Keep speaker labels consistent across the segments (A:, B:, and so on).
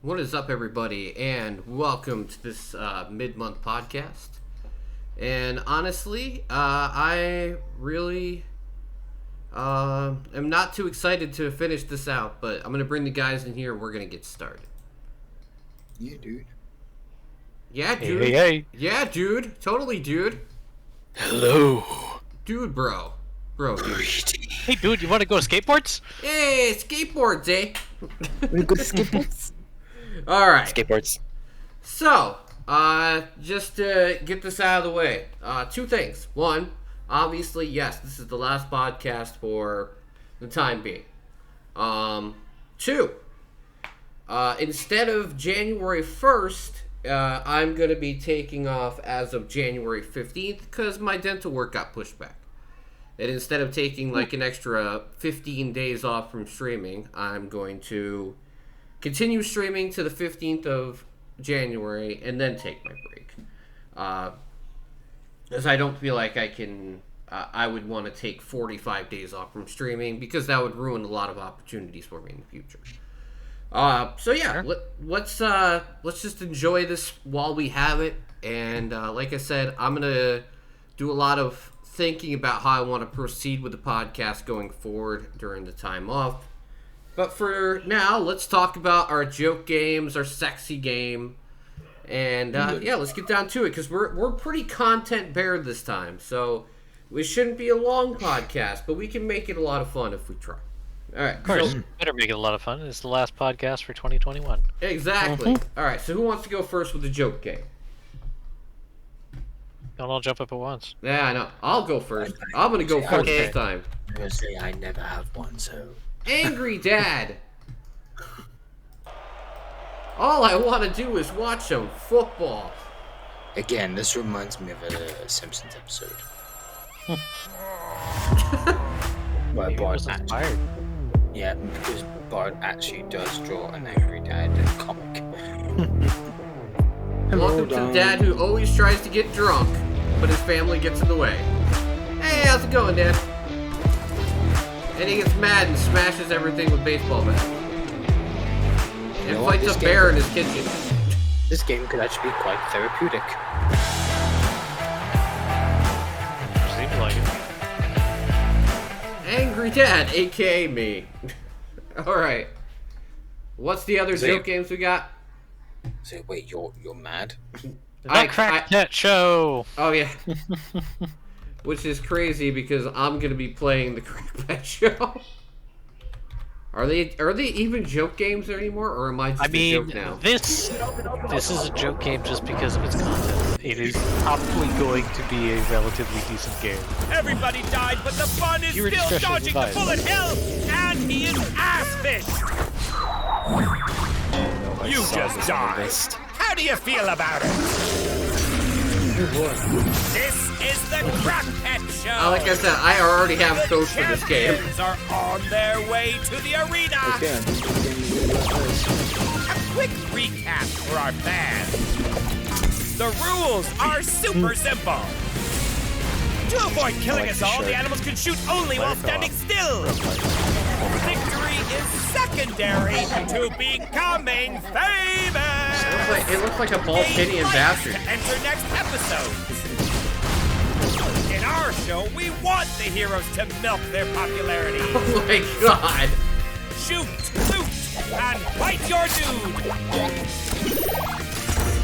A: What is up, everybody, and welcome to this mid-month podcast. And honestly, I really am not too excited to finish this out, but I'm going to bring the guys in here and we're going to get started.
B: Yeah, dude.
A: Yeah, dude.
C: Hey.
A: Yeah, dude. Totally, dude.
C: Hello.
A: Dude, bro. Bro, dude.
C: Hey, dude, you want to go to skateboards?
A: Hey, skateboards, eh?
B: We go to skateboards?
A: All right.
C: Skateboards.
A: So, just to get this out of the way, two things. One, obviously, yes, this is the last podcast for the time being. Two, instead of January 1st, I'm going to be taking off as of January 15th because my dental work got pushed back. And instead of taking like an extra 15 days off from streaming, I'm going to continue streaming to the 15th of January and then take my break. As I don't feel like I would want to take 45 days off from streaming because that would ruin a lot of opportunities for me in the future. So yeah, let's just enjoy this while we have it. And like I said, I'm going to do a lot of thinking about how I want to proceed with the podcast going forward during the time off. But for now, let's talk about our joke games, our sexy game, and yeah, let's get down to it because we're pretty content bare this time. So it shouldn't be a long podcast, but we can make it a lot of fun if we try. All right,
C: of course, better make it a lot of fun. It's the last podcast for 2021.
A: Exactly. All right, so who wants to go first with the joke game?
C: Don't all jump up at once.
A: Yeah, I know. I'll go first. I'm gonna go first this time.
B: I'm gonna say I never have one, so.
A: Angry Dad. All I want to do is watch some football.
B: Again, this reminds me of a Simpsons episode. Where
C: Maybe it
B: Bart
C: was inspired.
B: yeah, because Bart actually does draw an angry dad comic.
A: Welcome to the dad who always tries to get drunk, but his family gets in the way. Hey, how's it going, Dad? And he gets mad and smashes everything with baseball bats. And fights a bear in his kitchen.
B: This game could actually be quite therapeutic.
C: Seems like it.
A: Angry Dad, aka me. Alright. What's the other joke games we got?
B: So wait, you're mad?
C: The Crack That Show!
A: Oh, yeah. Which is crazy because I'm gonna be playing the Crack That Show. Are they even joke games anymore, or am I just a joke now?
C: This is a joke game just because of its content. It is probably going to be a relatively decent game.
D: Everybody died, but the fun is still dodging the bullet hell, and he is ass-fished! You just died. How do you feel about it? This is the Crack Pet Show.
A: Like I said, I already have coach for this game.
D: Champions are on their way to the arena.
B: Okay,
D: A quick recap for our fans. The rules are super simple. To avoid killing us all, the animals can shoot only while standing still. Victory is secondary to becoming famous.
A: It looks like a Balkanian bastard.
D: Enter next episode. In our show, we want the heroes to milk their popularity.
A: Oh my god.
D: Shoot, loot, and bite your dude.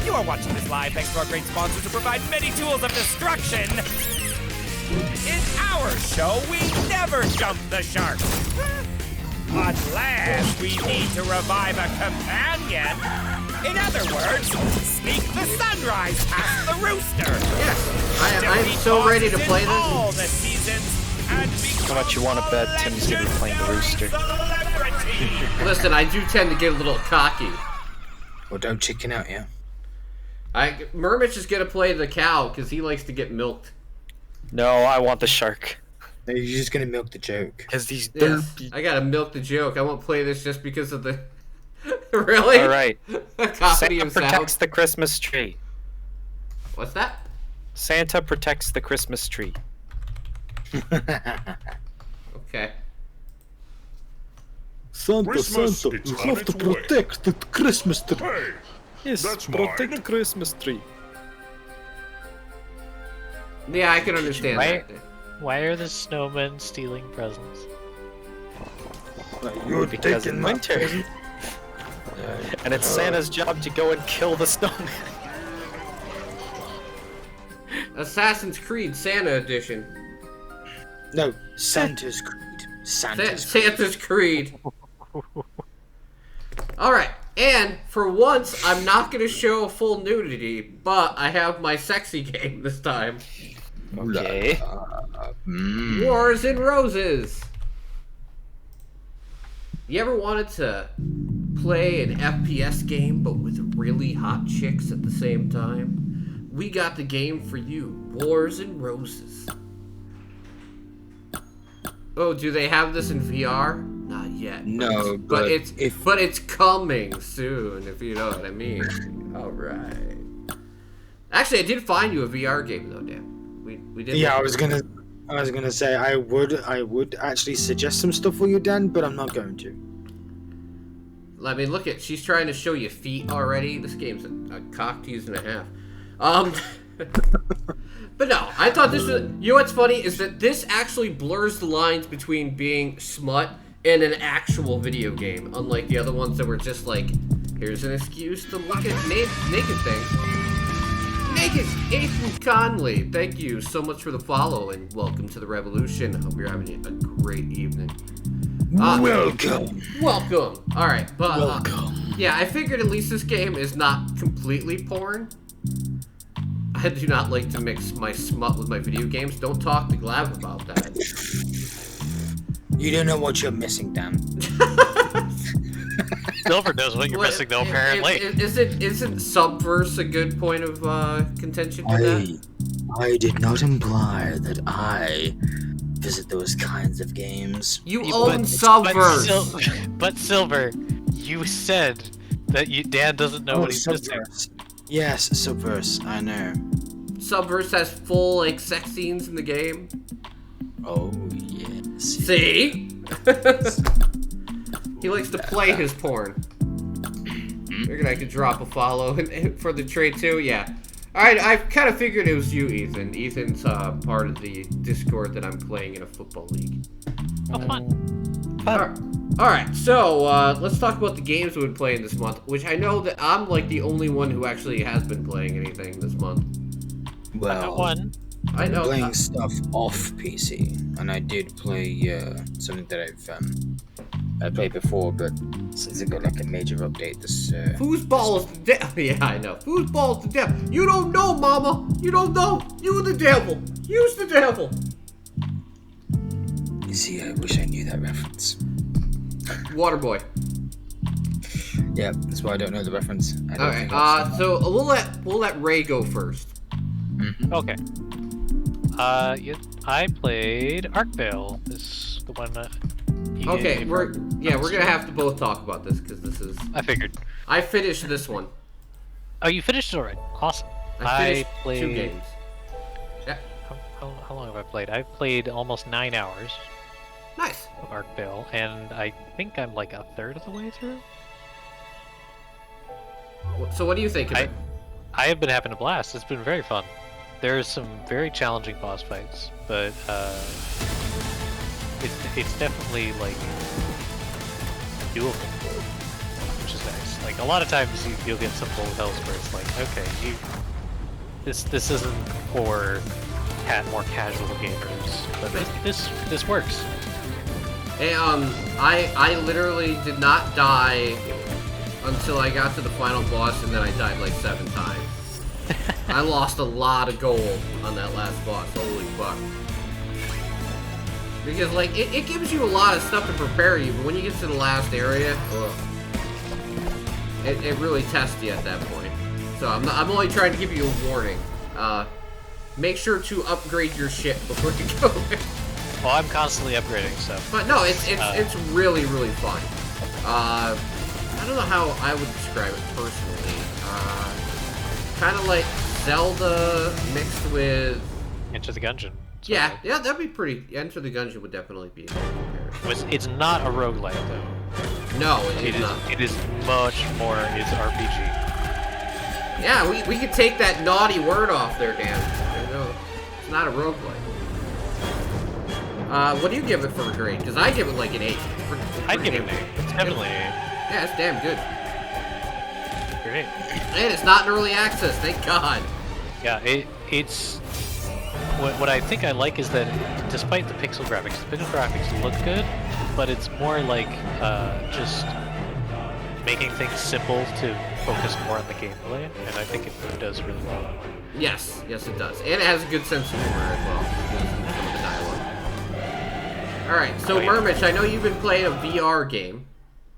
D: You are watching this live thanks to our great sponsors who provide many tools of destruction. In our show, we never jump the shark. On land, we need to revive a companion. In other words, sneak the sunrise past the rooster.
A: Yes, I am so ready to play this.
D: All the seasons and
C: How much you want to bet Tim's going to be playing the rooster?
A: Listen, I do tend to get a little cocky.
B: Well, don't chicken out, yeah?
A: Murmitch is going to play the cow because he likes to get milked.
C: No, I want the shark.
B: No, you're just gonna milk the joke.
C: Because these
A: Yes, I gotta milk the joke. I won't play this just because of the... Really?
C: Alright.
A: Comedy
C: Santa
A: of
C: protects
A: sound.
C: the Christmas tree.
A: What's that?
C: Santa protects the Christmas tree.
A: Okay.
E: Santa,
F: Christmas,
E: Santa,
F: it's
E: you
F: on
E: have to
F: its way.
E: protect the Christmas tree.
F: Hey,
E: Yes,
F: that's
E: protect
F: mine.
E: the Christmas tree.
A: Yeah, I can understand
C: Why,
A: that.
C: why are the snowmen stealing presents?
E: You're
G: Because
E: taking
G: it's
E: my
G: winter.
E: present.
G: And it's Santa's job to go and kill the snowman.
A: Assassin's Creed Santa Edition.
B: No, Santa's Creed. Santa's Creed.
A: Santa's Creed. Alright, and for once, I'm not going to show full nudity, but I have my sexy game this time.
G: Okay.
A: Wars and Roses. You ever wanted to play an FPS game, but with really hot chicks at the same time? We got the game for you, Wars and Roses. Oh, do they have this in VR? Not yet.
B: No,
A: but
B: but
A: it's coming soon, if you know what I mean. All right. Actually, I did find you a VR game though, Dan. We did.
B: Yeah, I was gonna say I would actually suggest some stuff for you, Dan, but I'm not going to.
A: I mean, look at she's trying to show you feet already. This game's a cock tease and a half. But no, I thought this was. You know what's funny is that this actually blurs the lines between being smut and an actual video game, unlike the other ones that were just like, here's an excuse to look at naked things. Naked Ethan Conley, thank you so much for the follow and welcome to the revolution. Hope you're having a great evening.
B: Welcome.
A: Welcome. All right, but
B: Welcome.
A: yeah, I figured at least this game is not completely porn. I do not like to mix my smut with my video games. Don't talk to Glav about that.
B: You don't know what you're missing, Dan.
C: Silver knows what you're missing, though, apparently.
A: Isn't Subverse a good point of contention to that?
B: I did not imply that I visit those kinds of games.
A: You own Subverse.
C: But Silver, you said that Dan doesn't know what he's missing.
B: Subverse. Yes, Subverse, I know.
A: Subverse has full like sex scenes in the game.
B: Oh, yes.
A: See? He likes to play his porn. Figured I could drop a follow for the trade too. Yeah. Alright, I kind of figured it was you, Ethan. Ethan's part of the Discord that I'm playing in a football league.
C: Oh, fun.
A: Alright, so let's talk about the games we've been playing this month, which I know that I'm like the only one who actually has been playing anything this month.
B: Well,
C: One.
A: I know.
B: playing stuff off PC, and I did play something that I played before, but since it got like a major update, this
A: Foosball's the devil. Yeah, I know. Foosball's the devil. You don't know, Mama. You don't know. You the devil. You's the devil.
B: You see, I wish I knew that reference.
A: Waterboy.
B: Yeah, that's why I don't know the reference. I don't
A: Okay.
B: think I've seen
A: So we'll let Ray go first.
C: Okay. I played Arkvale. This is the one that.
A: Okay, we're gonna have to both talk about this because this is.
C: I figured.
A: I finished this one.
C: Oh, you finished it already? Awesome.
A: I finished
C: played
A: 2 games. Yeah.
C: How long have I played? I've played almost 9 hours
A: Nice.
C: of Arkvale, and I think I'm like a third of the way through.
A: So what do you think of it?
C: I have been having a blast. It's been very fun. There's some very challenging boss fights, but it's definitely like doable, which is nice. Like a lot of times you'll get some bullet hells where it's like, okay, this isn't for more casual gamers, but this works.
A: Hey, I literally did not die until I got to the final boss, and then I died like 7 times. I lost a lot of gold on that last boss. Holy fuck. Because, like, it gives you a lot of stuff to prepare you, but when you get to the last area, ugh, it really tests you at that point. So I'm only trying to give you a warning. Make sure to upgrade your shit before you go there.
C: Well, I'm constantly upgrading, so.
A: But no, it's really, really fun. I don't know how I would describe it personally. Kind of like Zelda mixed with
C: Enter the Gungeon.
A: yeah, that'd be pretty. Enter the Gungeon would definitely be a good comparison.
C: It's not a roguelike though.
A: No, it is not.
C: It is much more. It's RPG.
A: Yeah, we could take that naughty word off there, Dan. It's not a roguelike. What do you give it for a grade? Because I give it like an 8.
C: I'd give it an 8. It's definitely an 8.
A: Yeah, it's damn good.
C: Great.
A: And it's not in early access, thank God.
C: Yeah, it's... What I think I like is that despite the pixel graphics look good, but it's more like just making things simple to focus more on the gameplay, and I think it does really well.
A: Yes, it does. And it has a good sense of humor as well. Some of the dialogue. Alright, so Murmitch, I know you've been playing a VR game.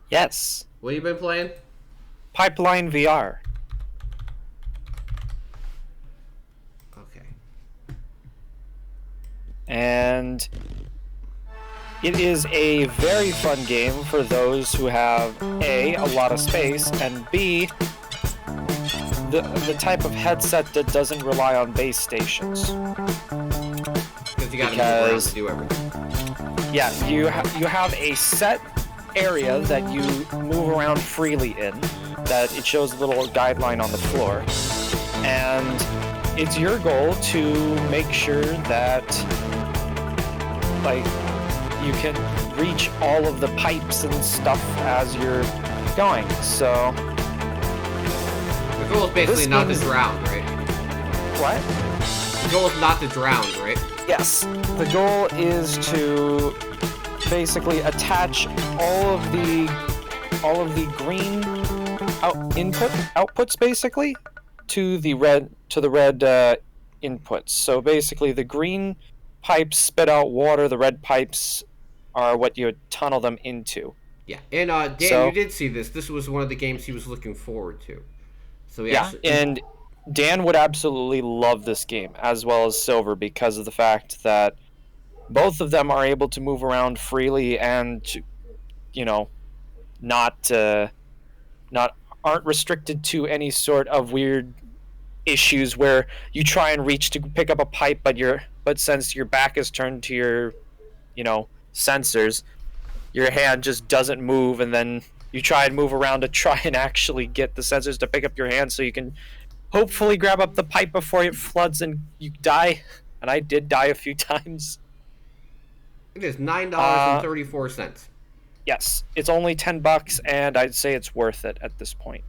G: Yes.
A: What have you been playing?
G: Pipeline VR.
A: Okay.
G: And it is a very fun game for those who have A, a lot of space, and B, the type of headset that doesn't rely on base stations.
A: Because you gotta move around to do everything.
G: Yeah, you have a set area that you move around freely in, that it shows a little guideline on the floor, and it's your goal to make sure that, like, you can reach all of the pipes and stuff as you're going. So
A: the goal is basically not to drown, right?
G: What?
A: The goal is not to drown, right?
G: Yes. The goal is to basically attach all of the green outputs basically to the red inputs. So basically the green pipes spit out water, the red pipes are what you tunnel them into.
A: Yeah, and Dan, you did see this. This was one of the games he was looking forward to. So
G: and Dan would absolutely love this game, as well as Silver, because of the fact that both of them are able to move around freely and, aren't restricted to any sort of weird issues where you try and reach to pick up a pipe, but since your back is turned to your, sensors, your hand just doesn't move, and then you try and move around to try and actually get the sensors to pick up your hand so you can hopefully grab up the pipe before it floods and you die. And I did die a few times.
A: It is $9.34.
G: Yes, it's only $10, and I'd say it's worth it at this point.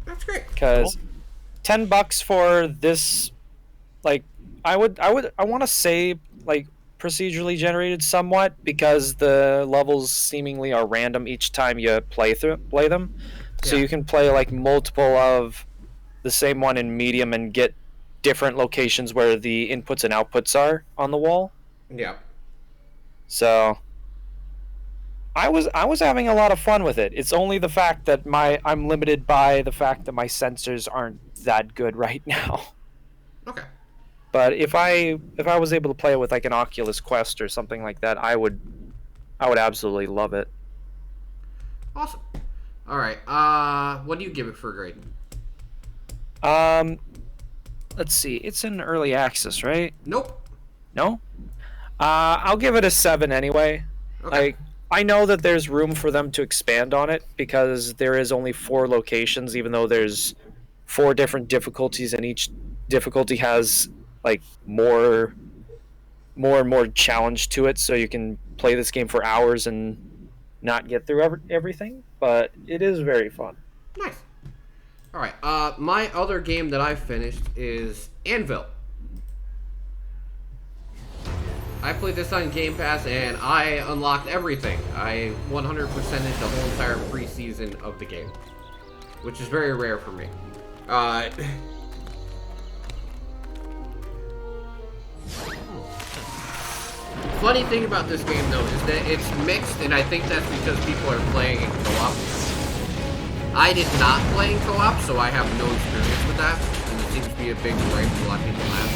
A: That's great.
G: Because $10 for this, like, I want to say, like, procedurally generated somewhat, because the levels seemingly are random each time you play them. So you can play like multiple of the same one in medium and get different locations where the inputs and outputs are on the wall.
A: Yeah.
G: So I was having a lot of fun with it. It's only the fact that I'm limited by the fact that my sensors aren't that good right now.
A: Okay.
G: But if I was able to play it with like an Oculus Quest or something like that, I would absolutely love it.
A: Awesome. All right. What do you give it for a grade?
G: Let's see. It's in early access, right?
A: Nope.
G: No? I'll give it a 7 anyway.
A: Okay.
G: Like, I know that there's room for them to expand on it because there is only 4 locations, even though there's 4 different difficulties, and each difficulty has like more and more challenge to it, so you can play this game for hours and not get through everything, but it is very fun.
A: Nice. All right. My other game that I finished is Anvil. I played this on Game Pass, and I unlocked everything. I 100%ed the whole entire preseason of the game, which is very rare for me. Funny thing about this game, though, is that it's mixed, and I think that's because people are playing in co-op. I did not play in co-op, so I have no experience with that, and it seems to be a big gripe a lot of people have.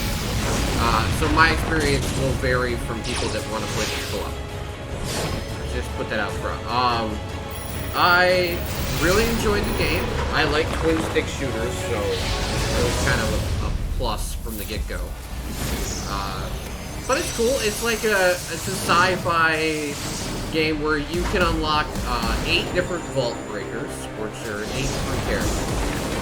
A: So my experience will vary from people that want to play co-op. Just put that out front. I really enjoyed the game. I like twin-stick shooters, so it was kind of a plus from the get-go. But it's cool. It's like it's a sci-fi game where you can unlock 8 different vault breakers, which are 8 different characters.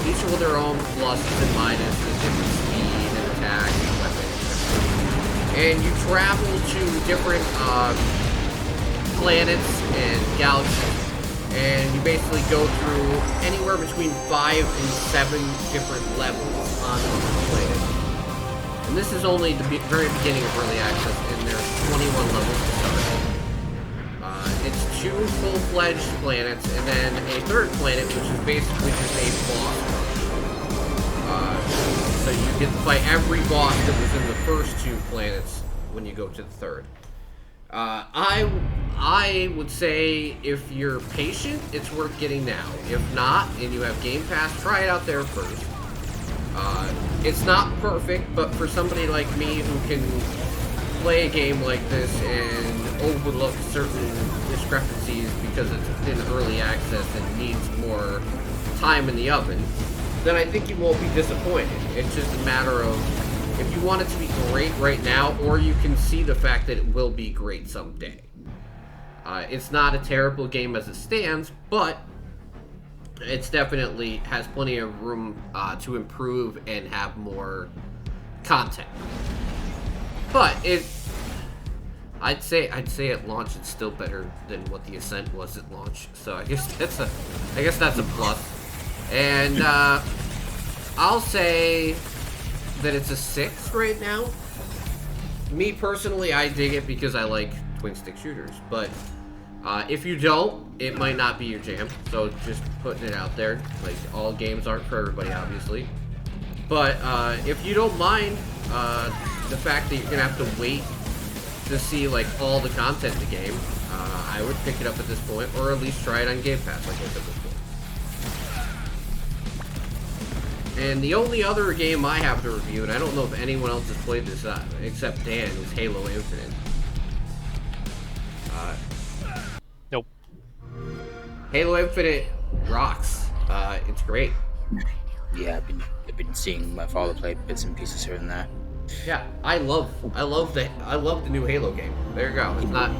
A: Each with their own pluses and minuses, different speed and attack and weapons. And you travel to different planets and galaxies. And you basically go through anywhere between 5 and 7 different levels on each planet. And this is only the very beginning of early access, and there's 21 levels to start. It's 2 full-fledged planets, and then a third planet, which is basically just a boss rush. So you get to fight every boss that was in the first 2 planets when you go to the third. I would say if you're patient, it's worth getting now. If not, and you have Game Pass, try it out there first. It's not perfect, but for somebody like me who can play a game like this and overlook certain discrepancies because it's in early access and needs more time in the oven, then I think you won't be disappointed. It's just a matter of if you want it to be great right now, or you can see the fact that it will be great someday. It's not a terrible game as it stands, but it's definitely has plenty of room to improve and have more content. But I'd say at launch it's still better than what the Ascent was at launch. So I guess that's a plus. And I'll say that it's a 6 right now. Me personally, I dig it because I like twin stick shooters, but if you don't, it might not be your jam. So just putting it out there. Like, all games aren't for everybody, obviously. But if you don't mind the fact that you're gonna have to wait to see like all the content in the game, I would pick it up at this point, or at least try it on Game Pass, like I said before. And the only other game I have to review, and I don't know if anyone else has played this except Dan, is Halo Infinite.
C: Nope.
A: Halo Infinite rocks. It's great.
B: Yeah, I've been seeing my father play bits and pieces here and there.
A: Yeah, I love the new Halo game. There you go. It's not.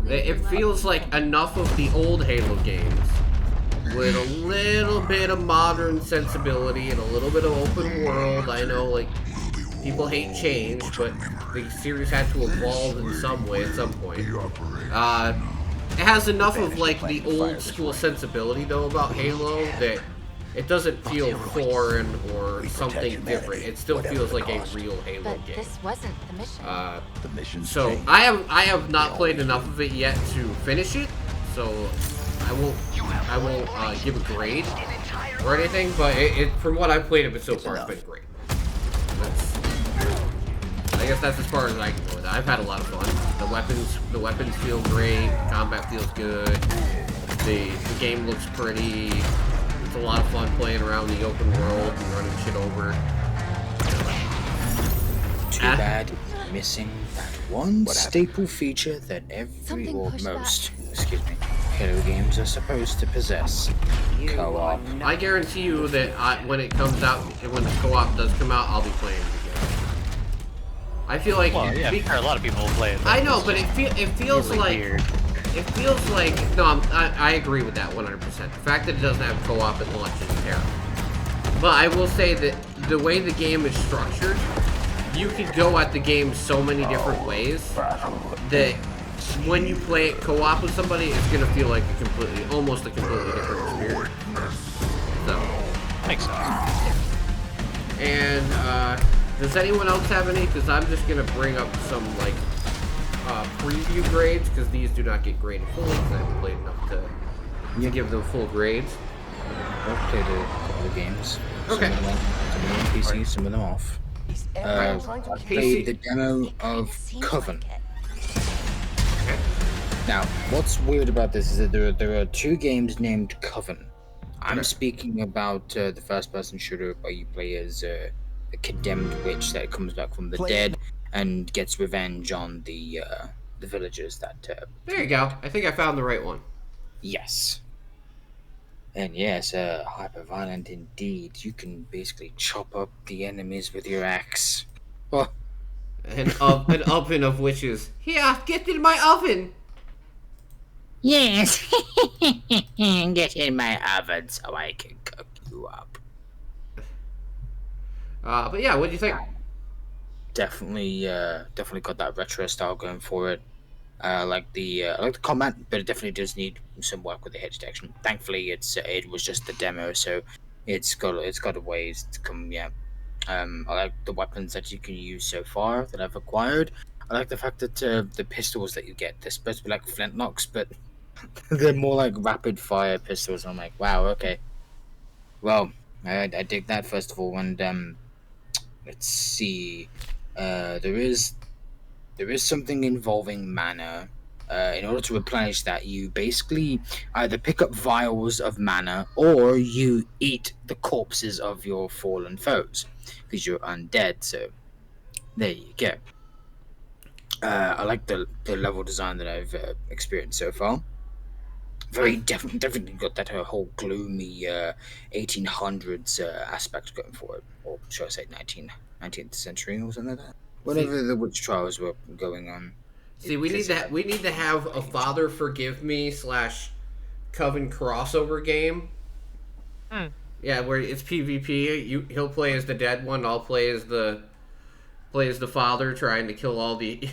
A: It feels like enough of the old Halo games with a little bit of modern sensibility and a little bit of open world. I know, like, people hate change, but the series had to evolve in some way at some point. It has enough of like the old school sensibility though about Halo that it doesn't feel foreign or something different. It still feels like a real Halo game.
F: This wasn't the mission.
A: So I have not played enough of it yet to finish it, so I won't give a grade or anything. But it from what I've played of it so far, it's been great. I guess that's as far as I can go with it. I've had a lot of fun. The weapons feel great. Combat feels good. The game looks pretty. It's a lot of fun playing around the open world and running shit over.
B: Too bad missing that one staple feature that most Halo games are supposed to possess: co-op.
A: I guarantee you that when it comes out, when the co-op does come out, I'll be playing it again. I feel like
C: a lot of people will play it.
A: I know, but it feels
C: really
A: like
C: weird.
A: It feels like no. I agree with that 100%. The fact that it doesn't have co-op at launch is terrible. But I will say that the way the game is structured, you could go at the game so many different ways that when you play it co-op with somebody, it's gonna feel like almost a completely different experience. So
C: Makes sense.
A: And does anyone else have any? Because I'm just gonna bring up some like preview grades, because these do not get graded fully because I haven't played enough to give them full grades.
B: I've played a couple of games.
A: Okay.
B: Some of them on PC, some of them off. I played the demo of Coven. Now, what's weird about this is that there are 2 games named Coven. I'm speaking about the first-person shooter where you play as a condemned witch that comes back from the dead and gets revenge on the villagers that...
A: There you go. I think I found the right one.
B: Yes. And yes, hyper-violent indeed. You can basically chop up the enemies with your axe. Oh.
A: An oven of witches. Here, get in my oven!
B: Yes. Get in my oven so I can cook you up.
A: But yeah, what do you think?
B: Definitely got that retro style going for it. I like the combat, but it definitely does need some work with the hit detection. Thankfully, it was just the demo, so it's got a ways to come. Yeah, I like the weapons that you can use so far that I've acquired. I like the fact that the pistols that you get, they're supposed to be like flintlocks, but they're more like rapid fire pistols. I'm like, wow, okay. Well, I dig that first of all, and let's see. There is something involving mana. In order to replenish that, you basically either pick up vials of mana or you eat the corpses of your fallen foes because you're undead. So there you go. I like the level design that I've experienced so far. Very definitely got that whole gloomy 1800s aspect going for it, or should I say 19th century or something like that. Whenever the witch trials were going on.
A: See, we need to have a Father Forgive Me / Coven crossover game. Yeah, where it's PvP. He'll play as the dead one. I'll play as the father trying to kill all the.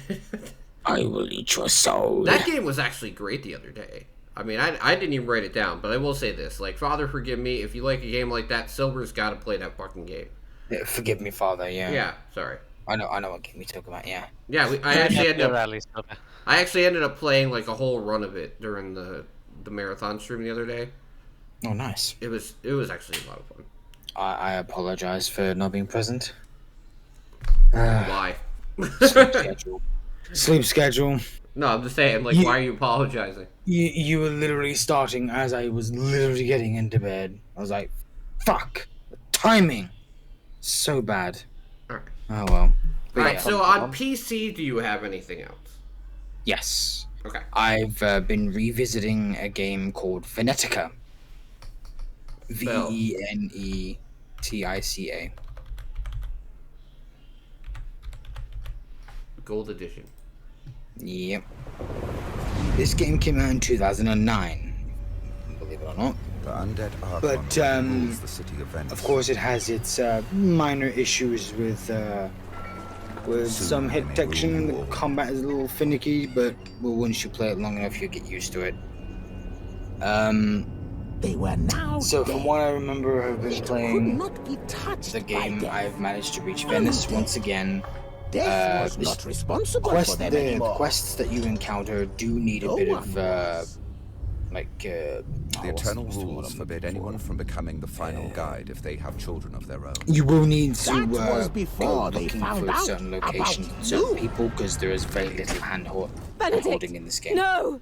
B: I will eat your soul.
A: That game was actually great the other day. I mean, I didn't even write it down, but I will say this: like, Father Forgive Me. If you like a game like that, Silver's got to play that fucking game.
B: Yeah, Forgive Me, Father. Yeah.
A: Yeah. Sorry.
B: I know what game we talk about. Yeah.
A: Yeah, I actually ended up playing like a whole run of it during the marathon stream the other day.
B: Oh, nice.
A: It was actually a lot of fun.
B: I apologize for not being present.
A: Why?
B: Sleep schedule.
A: No, I'm just saying, like, why are you apologizing?
B: You were literally starting as I was literally getting into bed. I was like, fuck. The timing. So bad.
A: Alright.
B: Oh, well.
A: Alright, so on PC, do you have anything else?
B: Yes.
A: Okay.
B: I've been revisiting a game called Venetica. Venetica.
A: Gold Edition.
B: Yep. This game came out in 2009, believe it or not. But of course, it has its minor issues with some hit detection. The combat is a little finicky, but once you play it long enough, you get used to it. So from what I remember, I've been playing the game. I've managed to reach Venice once again. The quests that you encounter do need a bit of
F: the eternal rules forbid anyone from becoming the final guide if they have children of their own.
B: You will need to go looking for certain locations and certain people because there is very little hand-holding in this game.
H: No!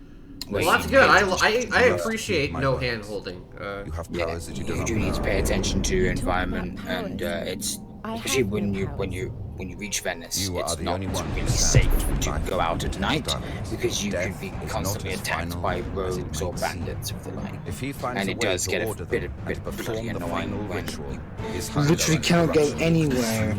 A: Well, that's good. I appreciate no hand-holding.
F: You have powers that you do not
B: do need to pay attention to your environment, and it's especially when you reach Venice, it's not really safe to go out at night because you can be constantly attacked by rogues or bandits of the like. And it does get a bit bloody annoying when you literally cannot go anywhere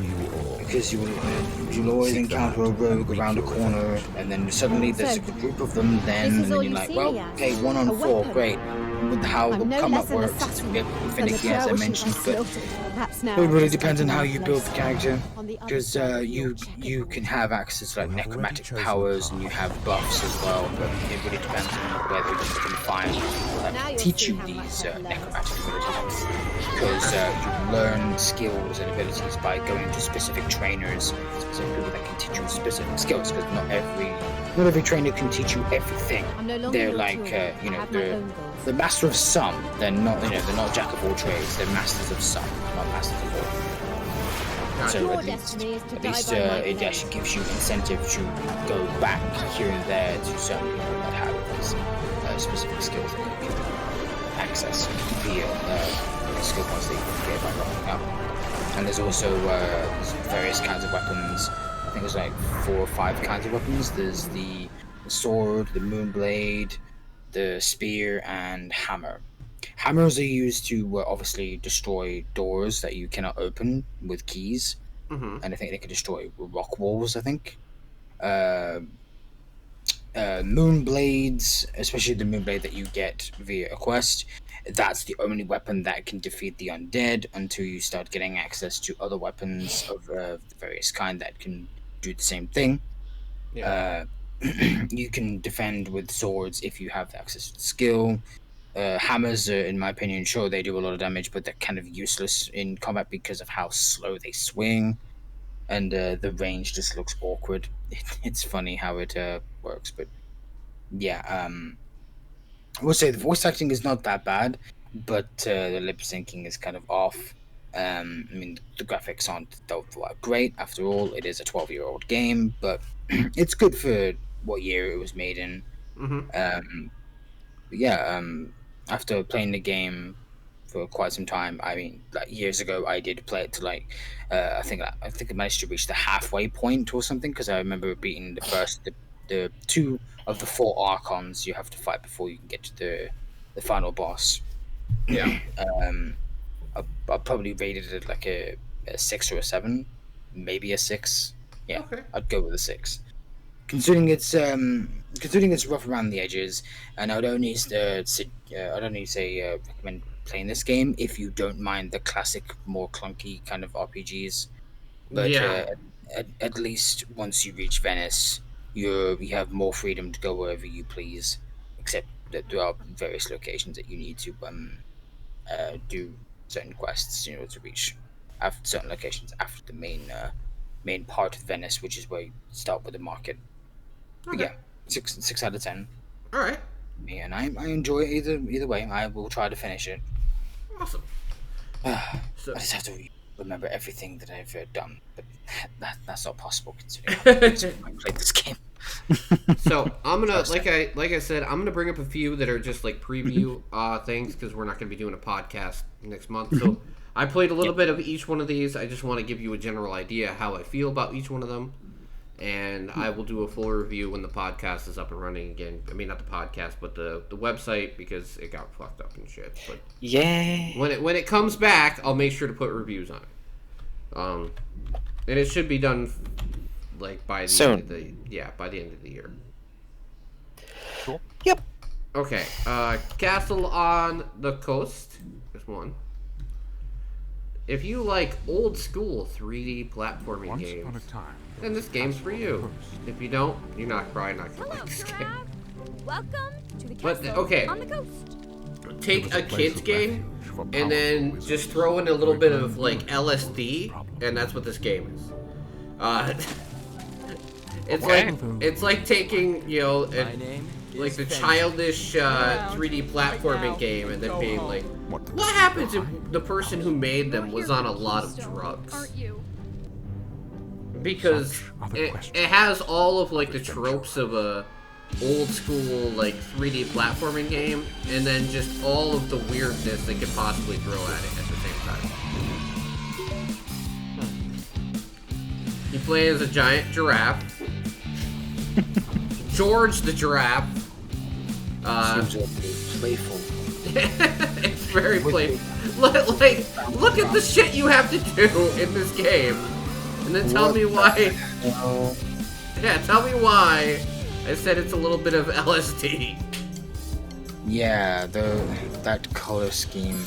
B: because you'll always encounter a rogue around a corner, and then suddenly there's a group of them. And then you're like, well, okay, 1 on 4, great. With how the combat works, it's a bit finicky as I mentioned, but it really depends on how you build the character, because you can have access to like necromantic powers and you have buffs as well, but it really depends on whether you can find people that teach you these necromantic abilities, because you learn skills and abilities by going to specific trainers, specific people that can teach you specific skills, because not every trainer can teach you everything. They're like the master of some. They're not jack of all trades. They're masters of some, not masters of all. So at least it actually gives you incentive to go back here and there to certain people that have these specific skills that you can access via skill points that you can get by leveling up. And there's also various kinds of weapons. I think there's like 4 or 5 kinds of weapons. There's the sword, the moonblade, the spear, and hammer. Hammers are used to obviously destroy doors that you cannot open with keys, and I think they can destroy rock walls. I think Moonblades, especially the Moonblade that you get via a quest. That's the only weapon that can defeat the undead until you start getting access to other weapons of the various kind that can do the same thing.
A: Yeah.
B: You can defend with swords if you have access to the skill. Hammers, in my opinion, sure, they do a lot of damage, but they're kind of useless in combat because of how slow they swing. And the range just looks awkward. It's funny how it works, but yeah, I will say the voice acting is not that bad, but the lip syncing is kind of off. I mean, the graphics aren't that great. After all, it is a 12-year-old game, but it's good for what year it was made in. But yeah, after playing the game for quite some time, I mean, like years ago, I did play it to like, I think I managed to reach the halfway point or something because I remember beating the 2 of the 4 Archons you have to fight before you can get to the final boss.
A: Yeah.
B: I probably rated it like a 6 or a 7, maybe a 6. Yeah,
A: Okay.
B: I'd go with a 6. Considering it's rough around the edges, and I'd only say recommend playing this game if you don't mind the classic, more clunky kind of RPGs. But
A: Yeah.
B: at least once you reach Venice, you have more freedom to go wherever you please. Except that there are various locations that you need to do certain quests, to reach certain locations after the main part of Venice, which is where you start with the market. But yeah, 6 out of 10.
A: All right.
B: Yeah, and I enjoy it either way. I will try to finish it.
A: Awesome.
B: I just have to remember everything that I've done, but that's not possible considering I've played this game.
A: So I'm gonna, like I said, I'm gonna bring up a few that are just like preview things because we're not gonna be doing a podcast next month. So I played a little bit of each one of these. I just want to give you a general idea how I feel about each one of them, and I will do a full review when the podcast is up and running again. I mean, not the podcast, but the website because it got fucked up and shit. But
G: Yeah.
A: when it comes back, I'll make sure to put reviews on it. And it should be done like by the
G: Soon.
A: end of by the end of the year.
C: Cool.
G: Yep.
A: Okay, Castle on the Coast is one. If you like old school 3D platforming games, then this game's for you. If you don't, you're probably not gonna like this game.
H: Welcome to the
A: But,
H: castle
A: okay.
H: on the coast.
A: Take a kid's game and then just throw in a little bit of like LSD, and that's what this game is. It's like taking like the childish 3D platforming game and then being like, what happens if the person who made them was on a lot of drugs?
H: Aren't you?
A: Because it has all of like the tropes of a old school like 3D platforming game, and then just all of the weirdness they could possibly throw at it at the same time. You play as a giant giraffe. George the giraffe.
B: Seems like it's playful.
A: It's very playful. Look at the shit you have to do in this game, and then tell me why. Yeah, tell me why I said it's a little bit of LSD.
B: Yeah, that color scheme.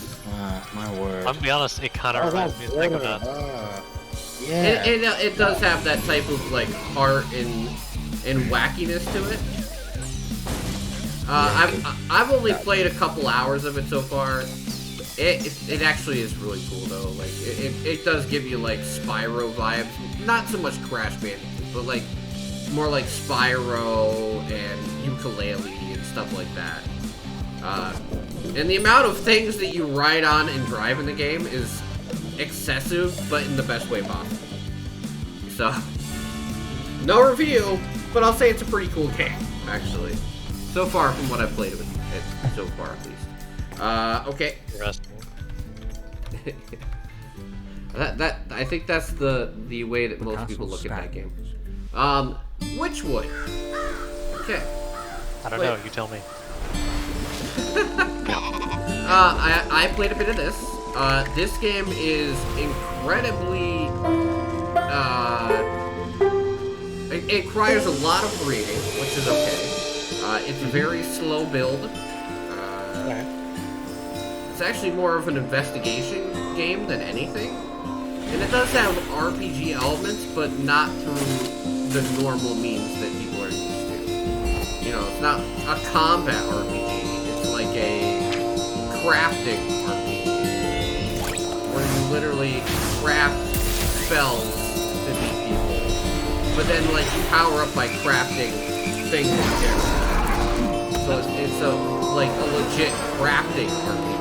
B: My word.
C: I'm gonna be honest, it kind of reminds me of Psychonaut.
B: Yeah.
A: It does have that type of like heart and wackiness to it. I've only played a couple hours of it so far. It actually is really cool though. Like it does give you like Spyro vibes. Not so much Crash Bandicoot, but like more like Spyro and Ukulele and stuff like that. And the amount of things that you ride on and drive in the game is excessive, but in the best way possible. So, no review, but I'll say it's a pretty cool game, actually. So far from what I've played of it so far, at least. Okay. I think that's the way that most people look at that game. Witchwood. Okay.
C: I don't know, you tell me.
A: I played a bit of this. This game is incredibly, it requires a lot of reading, which is okay. It's a very slow build. It's actually more of an investigation game than anything. And it does have RPG elements, but not through the normal means that people are used to. You know, it's not a combat RPG. It's like a crafting RPG. Where you literally craft spells to beat people. But then, like, you power up by crafting things in general. So it's a legit crafting RPG.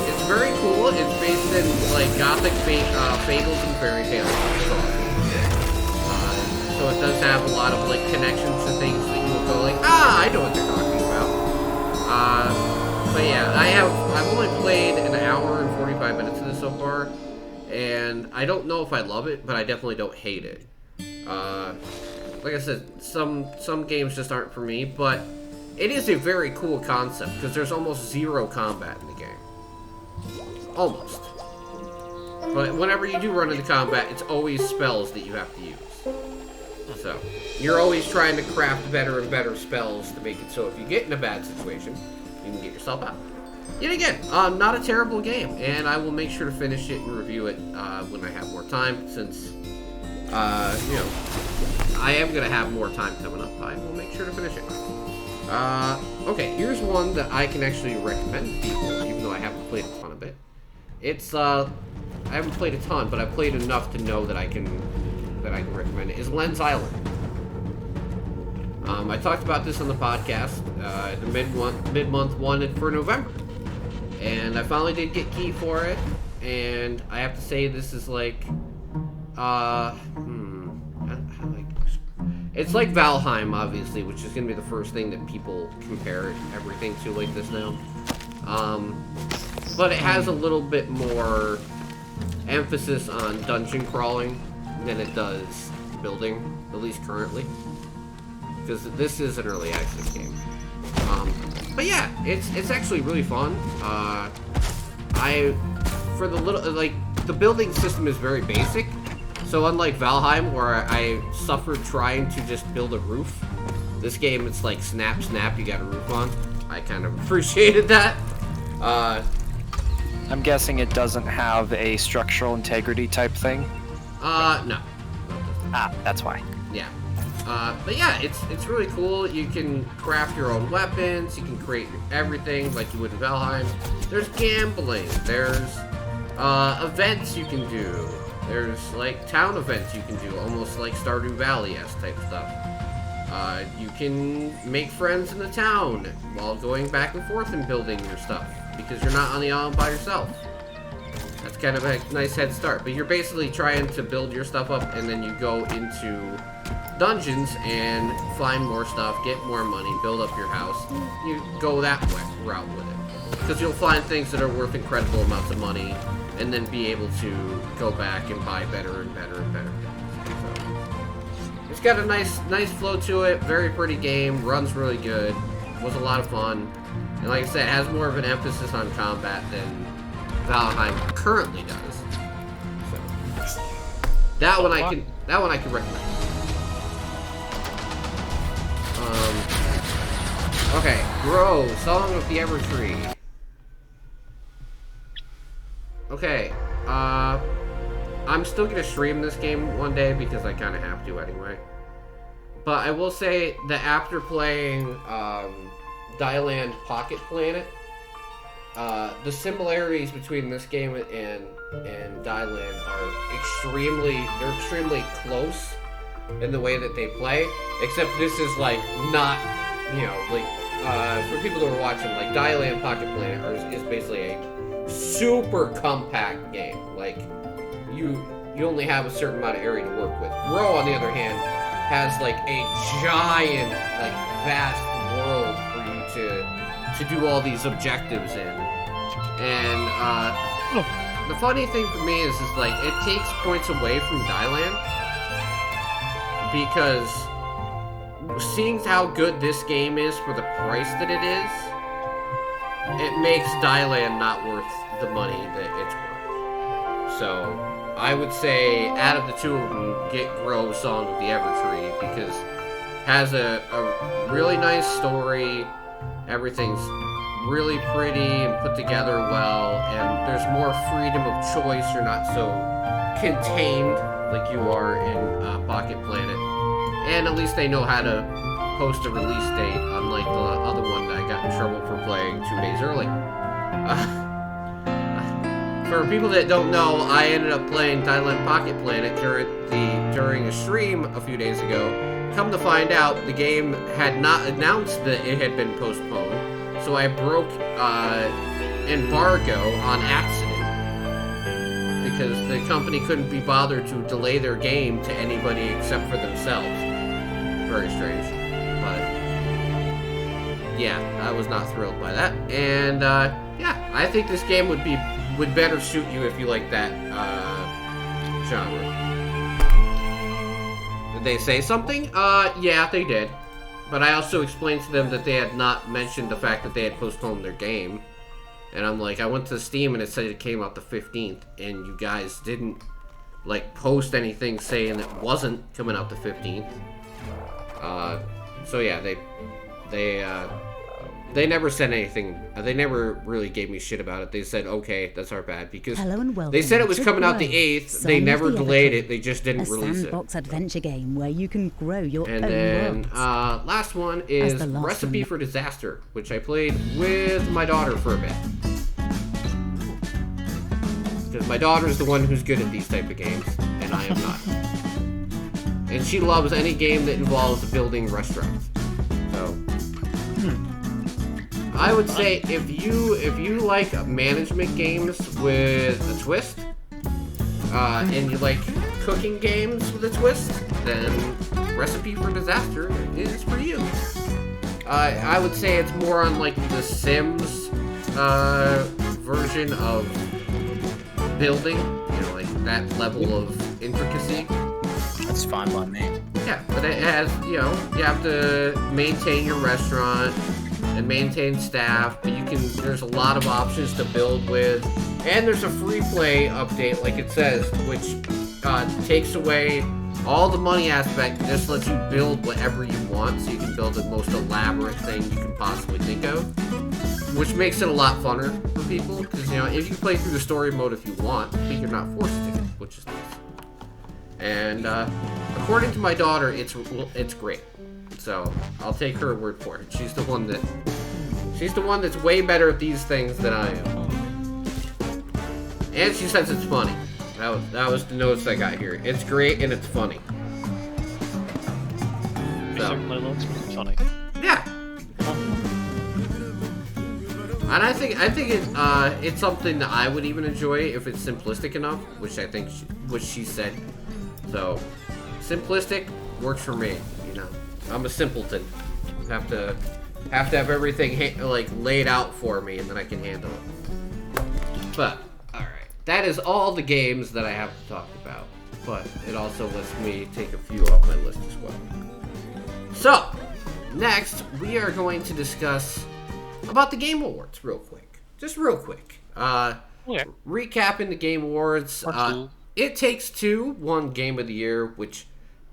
A: It's very cool. It's based in like gothic fables and fairy tales. So it does have a lot of like connections to things that you will go like, I know what they're talking about. But yeah, I've only played an hour and 45 minutes of this so far, and I don't know if I love it, but I definitely don't hate it. Like I said, some games just aren't for me, but it is a very cool concept because there's almost zero combat in the game. Almost. But whenever you do run into combat, it's always spells that you have to use. So, you're always trying to craft better and better spells to make it so if you get in a bad situation, you can get yourself out. Yet again, not a terrible game, and I will make sure to finish it and review it when I have more time, since, you know, I am going to have more time coming up. I will make sure to finish it. Okay, here's one that I can actually recommend to people, even though I haven't played a ton of it. It's, I haven't played a ton, but I've played enough to know that I can recommend it, is Lens Island. I talked about this on the podcast, the mid-month one for November. And I finally did get key for it, and I have to say this is like, it's like Valheim, obviously, which is going to be the first thing that people compare everything to like this now. But it has a little bit more emphasis on dungeon crawling than it does building, at least currently. Because this is an early access game. But yeah, it's actually really fun. The building system is very basic. So unlike Valheim, where I suffered trying to just build a roof, this game it's like snap, snap, you got a roof on. I kind of appreciated that.
G: I'm guessing it doesn't have a structural integrity type thing?
A: No.
G: That's why.
A: Yeah. But yeah, it's really cool. You can craft your own weapons, you can create everything like you would in Valheim. There's gambling, there's events you can do. There's like town events you can do, almost like Stardew Valley-esque type stuff. You can make friends in the town while going back and forth and building your stuff, because you're not on the island by yourself. That's kind of a nice head start, but you're basically trying to build your stuff up, and then you go into dungeons and find more stuff, get more money, build up your house. You go that route with it, because you'll find things that are worth incredible amounts of money, and then be able to go back and buy better and better and better things. So, it's got a nice flow to it, very pretty game, runs really good, was a lot of fun, and like I said, it has more of an emphasis on combat than Valheim currently does. So, that one I can recommend. Okay, Grow, Song of the Evertree. Okay, I'm still gonna stream this game one day because I kind of have to anyway. But I will say that after playing Dylan Pocket Planet, the similarities between this game and Dylan are extremely close in the way that they play. Except this is like not, you know, like for people that are watching, like Dylan Pocket Planet is basically a super compact game. Like you only have a certain amount of area to work with. Grow, on the other hand, has like a giant, like vast world for you to do all these objectives in. And the funny thing for me is like it takes points away from Dylan, because seeing how good this game is for the price that it is, it makes Dylan not worth the money that it's worth. So I would say out of the two of them, get Grow Song of the Evertree, because has a really nice story. Everything's really pretty and put together well, and there's more freedom of choice. You're not so contained like you are in Pocket Planet. And at least they know how to post a release date, unlike the other one that I got in trouble for playing 2 days early. For people that don't know, I ended up playing Thailand Pocket Planet during a stream a few days ago. Come to find out, the game had not announced that it had been postponed, so I broke embargo on accident because the company couldn't be bothered to delay their game to anybody except for themselves. Very strange, but yeah, I was not thrilled by that. And yeah, I think this game would better suit you if you like that genre. Did they say something? Yeah, they did. But I also explained to them that they had not mentioned the fact that they had postponed their game. And I'm like, I went to Steam and it said it came out the 15th, and you guys didn't like post anything saying it wasn't coming out the 15th. So yeah, they never said anything. They never really gave me shit about it. They said, okay, that's our bad, because they said it was coming out the 8th. They never delayed it. They just didn't release it.
I: A sandbox adventure game where you can grow your
A: own
I: worlds.
A: Last one is Recipe for Disaster, which I played with my daughter for a bit. Because my daughter's the one who's good at these type of games, and I am not. And she loves any game that involves building restaurants. So I would say if you like management games with a twist, and you like cooking games with a twist, then Recipe for Disaster is for you. I would say it's more on like the Sims version of building, you know, like that level of intricacy.
B: That's fine by me.
A: Yeah, but it has, you know, you have to maintain your restaurant and maintain staff, but there's a lot of options to build with, and there's a free play update, like it says, which takes away all the money aspect and just lets you build whatever you want, so you can build the most elaborate thing you can possibly think of, which makes it a lot funner for people, because, you know, if you can play through the story mode if you want, but you're not forced to, which is nice. And according to my daughter, it's great. So I'll take her word for it. She's the one that's way better at these things than I am. And she says it's funny. That was the notes I got here. It's great and it's funny.
C: It certainly looks funny.
A: Yeah. And I think it's something that I would even enjoy if it's simplistic enough, which I think what she said. So, simplistic works for me. You know, I'm a simpleton. Have to have everything like laid out for me, and then I can handle it. But all right, that is all the games that I have to talk about. But it also lets me take a few off my list as well. So, next we are going to discuss about the Game Awards real quick. Just real quick. Recapping the Game Awards. It Takes Two won Game of the Year, which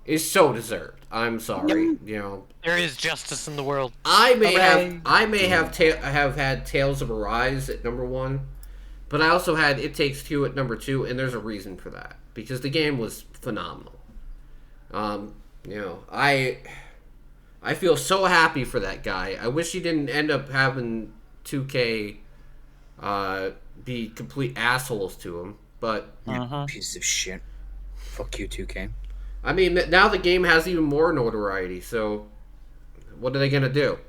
A: is so deserved. I'm sorry, you know.
C: There is justice in the world.
A: I may have had Tales of Arise at number 1, but I also had It Takes Two at number 2, and there's a reason for that, because the game was phenomenal. You know, I feel so happy for that guy. I wish he didn't end up having 2K be complete assholes to him. But
B: piece of shit. Fuck you, 2K.
A: I mean, now the game has even more notoriety, so what are they gonna do?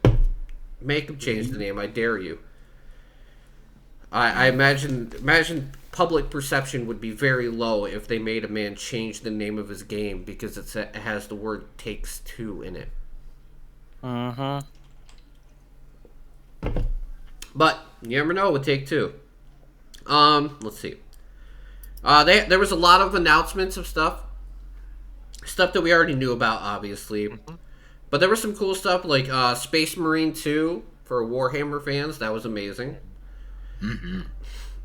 A: Make them change the name, I dare you. I imagine public perception would be very low if they made a man change the name of his game because it has the word Takes Two in it. But you never know with Take Two. Let's see. There was a lot of announcements of stuff that we already knew about, obviously. But there was some cool stuff like Space Marine 2 for Warhammer fans. That was amazing.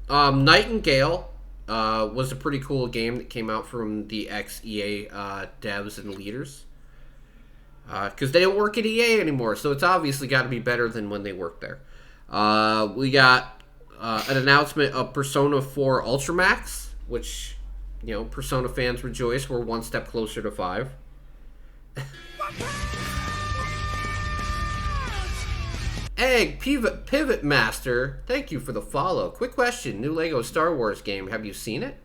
A: Nightingale was a pretty cool game that came out from the ex-EA devs and leaders. Because they don't work at EA anymore, so it's obviously got to be better than when they worked there. We got an announcement of Persona 4 Ultramax, which, Persona fans rejoice. We're one step closer to 5. Egg Pivot Master, thank you for the follow. Quick question: new Lego Star Wars game. Have you seen it?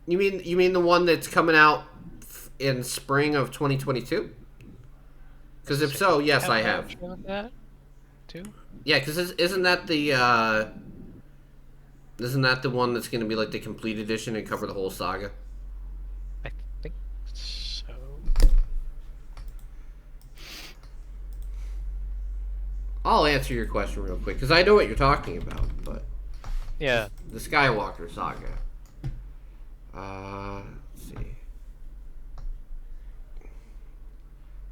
A: You mean the one that's coming out in spring of 2022? Because if so, yes, I have.
C: That too?
A: Yeah, because isn't that the one that's going to be like the complete edition and cover the whole saga?
C: I think so.
A: I'll answer your question real quick because I know what you're talking about, but
C: yeah,
A: the Skywalker Saga. Let's see.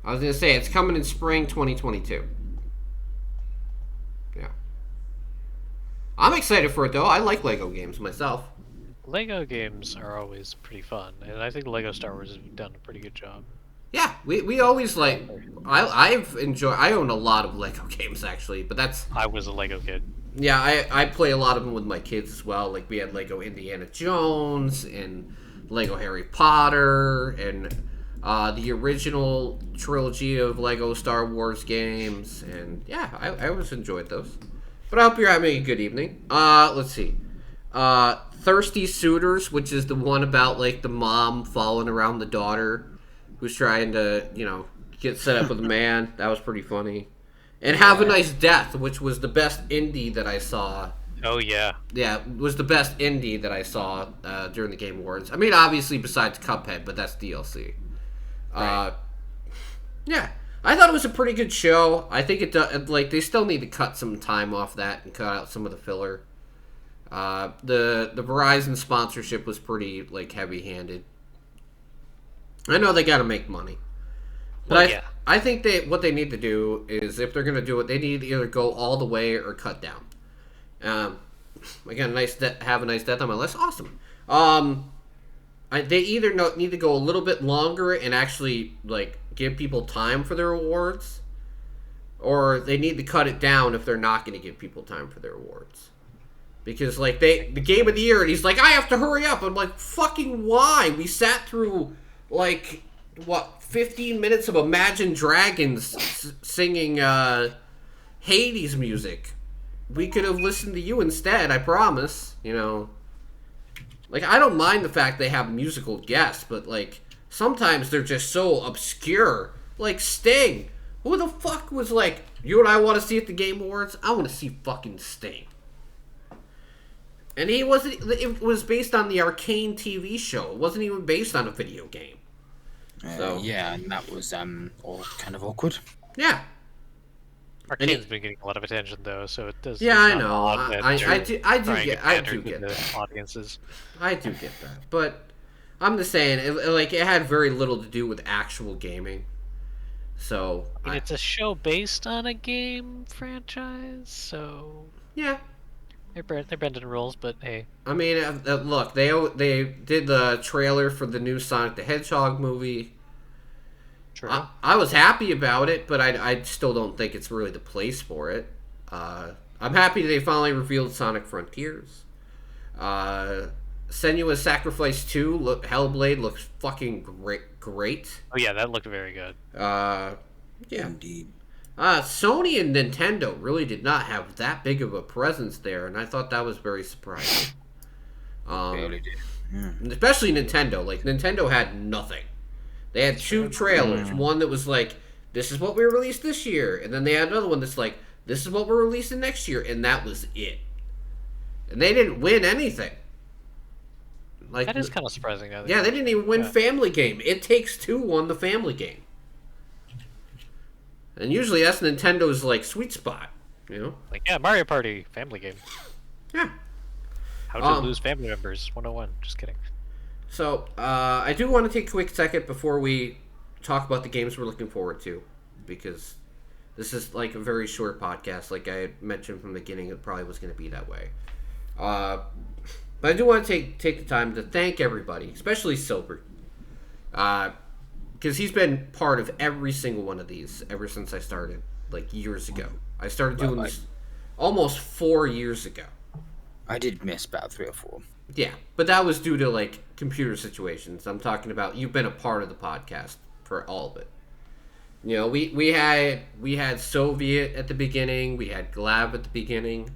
A: I was gonna say it's coming in spring 2022. Yeah, I'm excited for it though. I like Lego games myself.
C: Lego games are always pretty fun, and I think Lego Star Wars has done a pretty good job.
A: Yeah, we always like. I own a lot of Lego games actually, but
C: I was a Lego kid.
A: Yeah, I play a lot of them with my kids as well. Like we had Lego Indiana Jones and Lego Harry Potter and the original trilogy of Lego Star Wars games, and yeah, I always enjoyed those. But I hope you're having a good evening. Let's see. Thirsty Suitors, which is the one about like the mom following around the daughter who's trying to, get set up with a man. That was pretty funny. And Have a Nice Death, which was the best indie that I saw.
C: Oh, yeah.
A: Yeah, was the best indie that I saw during the Game Awards. I mean, obviously, besides Cuphead, but that's DLC.
C: Right.
A: Yeah, I thought it was a pretty good show. I think they still need to cut some time off that and cut out some of the filler. The Verizon sponsorship was pretty, heavy-handed. I know they got to make money. But I think what they need to do is, if they're going to do it, they need to either go all the way or cut down. Again, Have a Nice Death on my list. Awesome. They either need to go a little bit longer and actually give people time for their awards, or they need to cut it down if they're not going to give people time for their awards. Because the Game of the Year, and he's like, I have to hurry up. I'm like, fucking why? We sat through 15 minutes of Imagine Dragons singing Hades music. We could have listened to you instead, I promise. I don't mind the fact they have musical guests, but sometimes they're just so obscure. Like Sting. Who the fuck was you know what I want to see at the Game Awards? I want to see fucking Sting. And it was based on the Arcane TV show. It wasn't even based on a video game.
B: Yeah, and that was all kind of awkward.
A: Yeah.
C: Arcane's been getting a lot of attention though, so it does.
A: Yeah, I know. I do get that.
C: Audiences.
A: I do get that, but I'm just saying, it had very little to do with actual gaming. So
C: it's a show based on a game franchise, so
A: yeah.
C: They're bending rules, but hey.
A: I mean, look, they did the trailer for the new Sonic the Hedgehog movie.
C: True.
A: I was happy about it, but I still don't think it's really the place for it. I'm happy they finally revealed Sonic Frontiers. Senua's Sacrifice 2, Hellblade looks fucking great.
C: Oh yeah, that looked very good.
A: Yeah.
B: Indeed.
A: Sony and Nintendo really did not have that big of a presence there, and I thought that was very surprising.
B: Really did. Yeah.
A: Especially Nintendo. Nintendo had nothing. They had two trailers. One that was this is what we released this year, and then they had another one that's this is what we're releasing next year, and that was it. And they didn't win anything.
C: That is kind of surprising.
A: Yeah, they didn't even win Family Game. It Takes Two won the Family Game. And usually that's Nintendo's sweet spot,
C: Mario Party family game.
A: Yeah.
C: How to lose family members 101. Just kidding.
A: So I do want to take a quick second before we talk about the games we're looking forward to, because this is a very short podcast. Like I mentioned from the beginning, it probably was going to be that way. But I do want to take the time to thank everybody, especially Silver. because he's been part of every single one of these ever since I started, like, years ago. I started doing this almost 4 years ago.
B: I did miss about 3 or 4.
A: Yeah, but that was due to, like, computer situations. I'm talking about you've been a part of the podcast for all of it. You know, we had Soviet at the beginning, we had Glab at the beginning.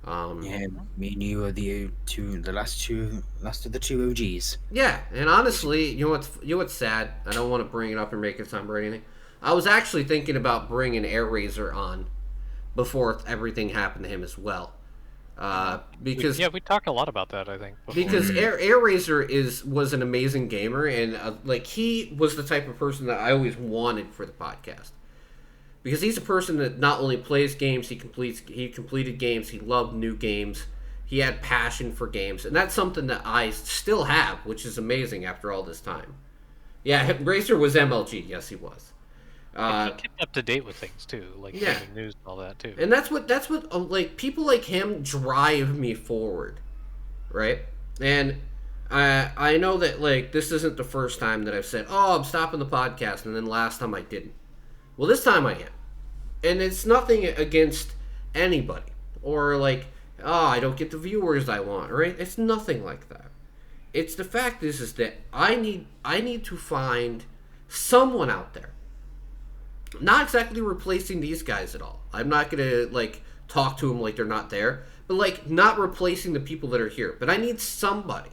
B: Yeah, me and you are the last of the 2 OGs.
A: Yeah, and honestly, you know what's sad? I don't want to bring it up and make it sound or anything. I was actually thinking about bringing AirRazor on before everything happened to him as well. Because
C: we talked a lot about that, I think. Before.
A: Because AirRazor was an amazing gamer, and like, he was the type of person that I always wanted for the podcast. Because he's a person that not only plays games, he completed games, he loved new games, he had passion for games, and that's something that I still have, which is amazing after all this time. Yeah, Razor was MLG, yes he was.
C: He kept up to date with things too, like getting news and all that too.
A: And that's what like, people like him drive me forward, right? And I know that, like, this isn't the first time that I've said, "Oh, I'm stopping the podcast," and then last time I didn't. Well, this time I am, and it's nothing against anybody, or like, "Oh, I don't get the viewers I want," right? It's nothing like that. It's the fact is that I need to find someone out there. Not exactly replacing these guys at all. I'm not gonna, like, talk to them like they're not there, but, like, not replacing the people that are here. But I need somebody.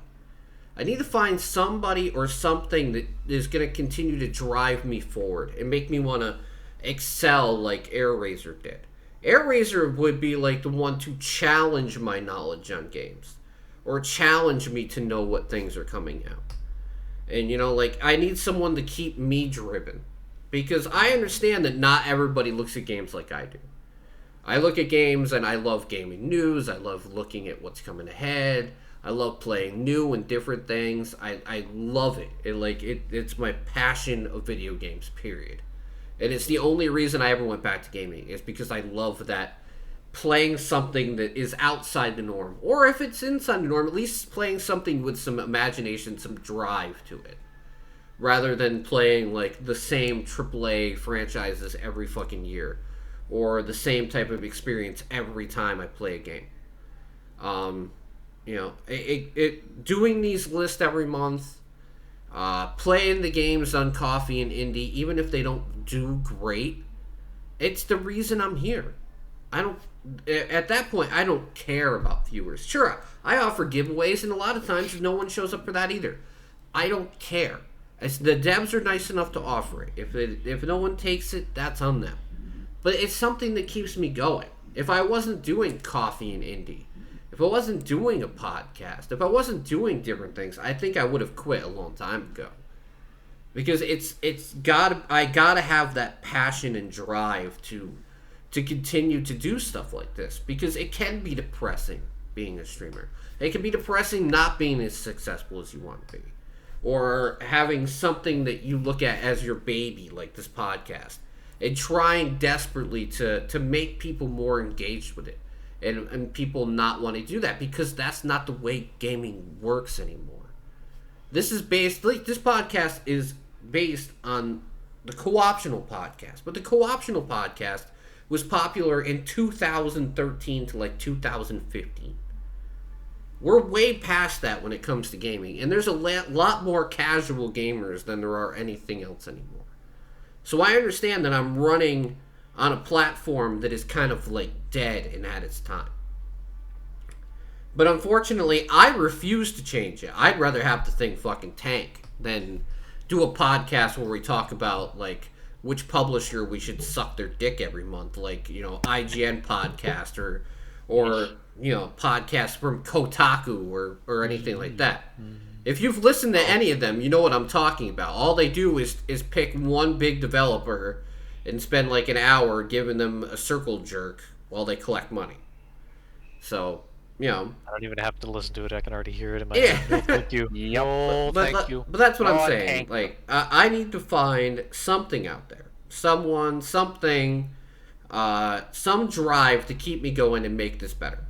A: I need to find somebody or something that is gonna continue to drive me forward and make me want to excel like AirRazor did. AirRazor would be like the one to challenge my knowledge on games, or challenge me to know what things are coming out. And, you know, like, I need someone to keep me driven. Because I understand that not everybody looks at games like I do. I look at games and I love gaming news. I love looking at what's coming ahead. I love playing new and different things. I love it. It's my passion of video games, period. And it's the only reason I ever went back to gaming, is because I love that, playing something that is outside the norm. Or if it's inside the norm, at least playing something with some imagination, some drive to it. Rather than playing, like, the same AAA franchises every fucking year, or the same type of experience every time I play a game. You know, doing these lists every month, playing the games on Coffee and Indie, even if they don't do great, it's the reason I'm here. At that point, I don't care about viewers. Sure, I offer giveaways, and a lot of times no one shows up for that either. I don't care. The devs are nice enough to offer it. If no one takes it, that's on them. But it's something that keeps me going. If I wasn't doing Coffee and Indie, if I wasn't doing a podcast, if I wasn't doing different things, I think I would have quit a long time ago. Because I gotta have that passion and drive to continue to do stuff like this. Because it can be depressing being a streamer. It can be depressing not being as successful as you want to be. Or having something that you look at as your baby, like this podcast, and trying desperately to make people more engaged with it, and people not want to do that, because that's not the way gaming works anymore. This podcast is based on the co-optional podcast, but the co-optional podcast was popular in 2013 to like 2015. We're way past that when it comes to gaming, and there's a lot more casual gamers than there are anything else anymore. So I understand that I'm running on a platform that is kind of like dead and at its time. But unfortunately, I refuse to change it. I'd rather have the thing fucking tank than do a podcast where we talk about, like, which publisher we should suck their dick every month, like, you know, IGN podcast or you know, podcasts from Kotaku or anything like that. If you've listened to any of them, you know what I'm talking about. All they do is pick one big developer and spend like an hour giving them a circle jerk while they collect money. So, you know,
C: I don't even have to listen to it. I can already hear it in my head. No, thank you. Thank you.
A: But that's what I'm saying. Like, I need to find something out there. Someone, something, some drive to keep me going and make this better.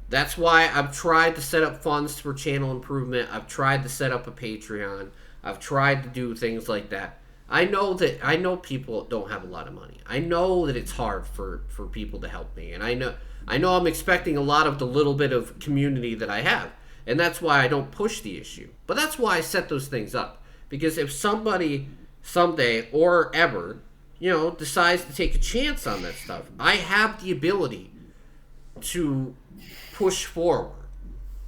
A: That's why I've tried to set up funds for channel improvement. I've tried to set up a Patreon. I've tried to do things like that. I know people don't have a lot of money. I know that it's hard for people to help me, and I know I'm expecting a lot of the little bit of community that I have, and that's why I don't push the issue. But that's why I set those things up, because if somebody someday or ever, decides to take a chance on that stuff, I have the ability to push forward.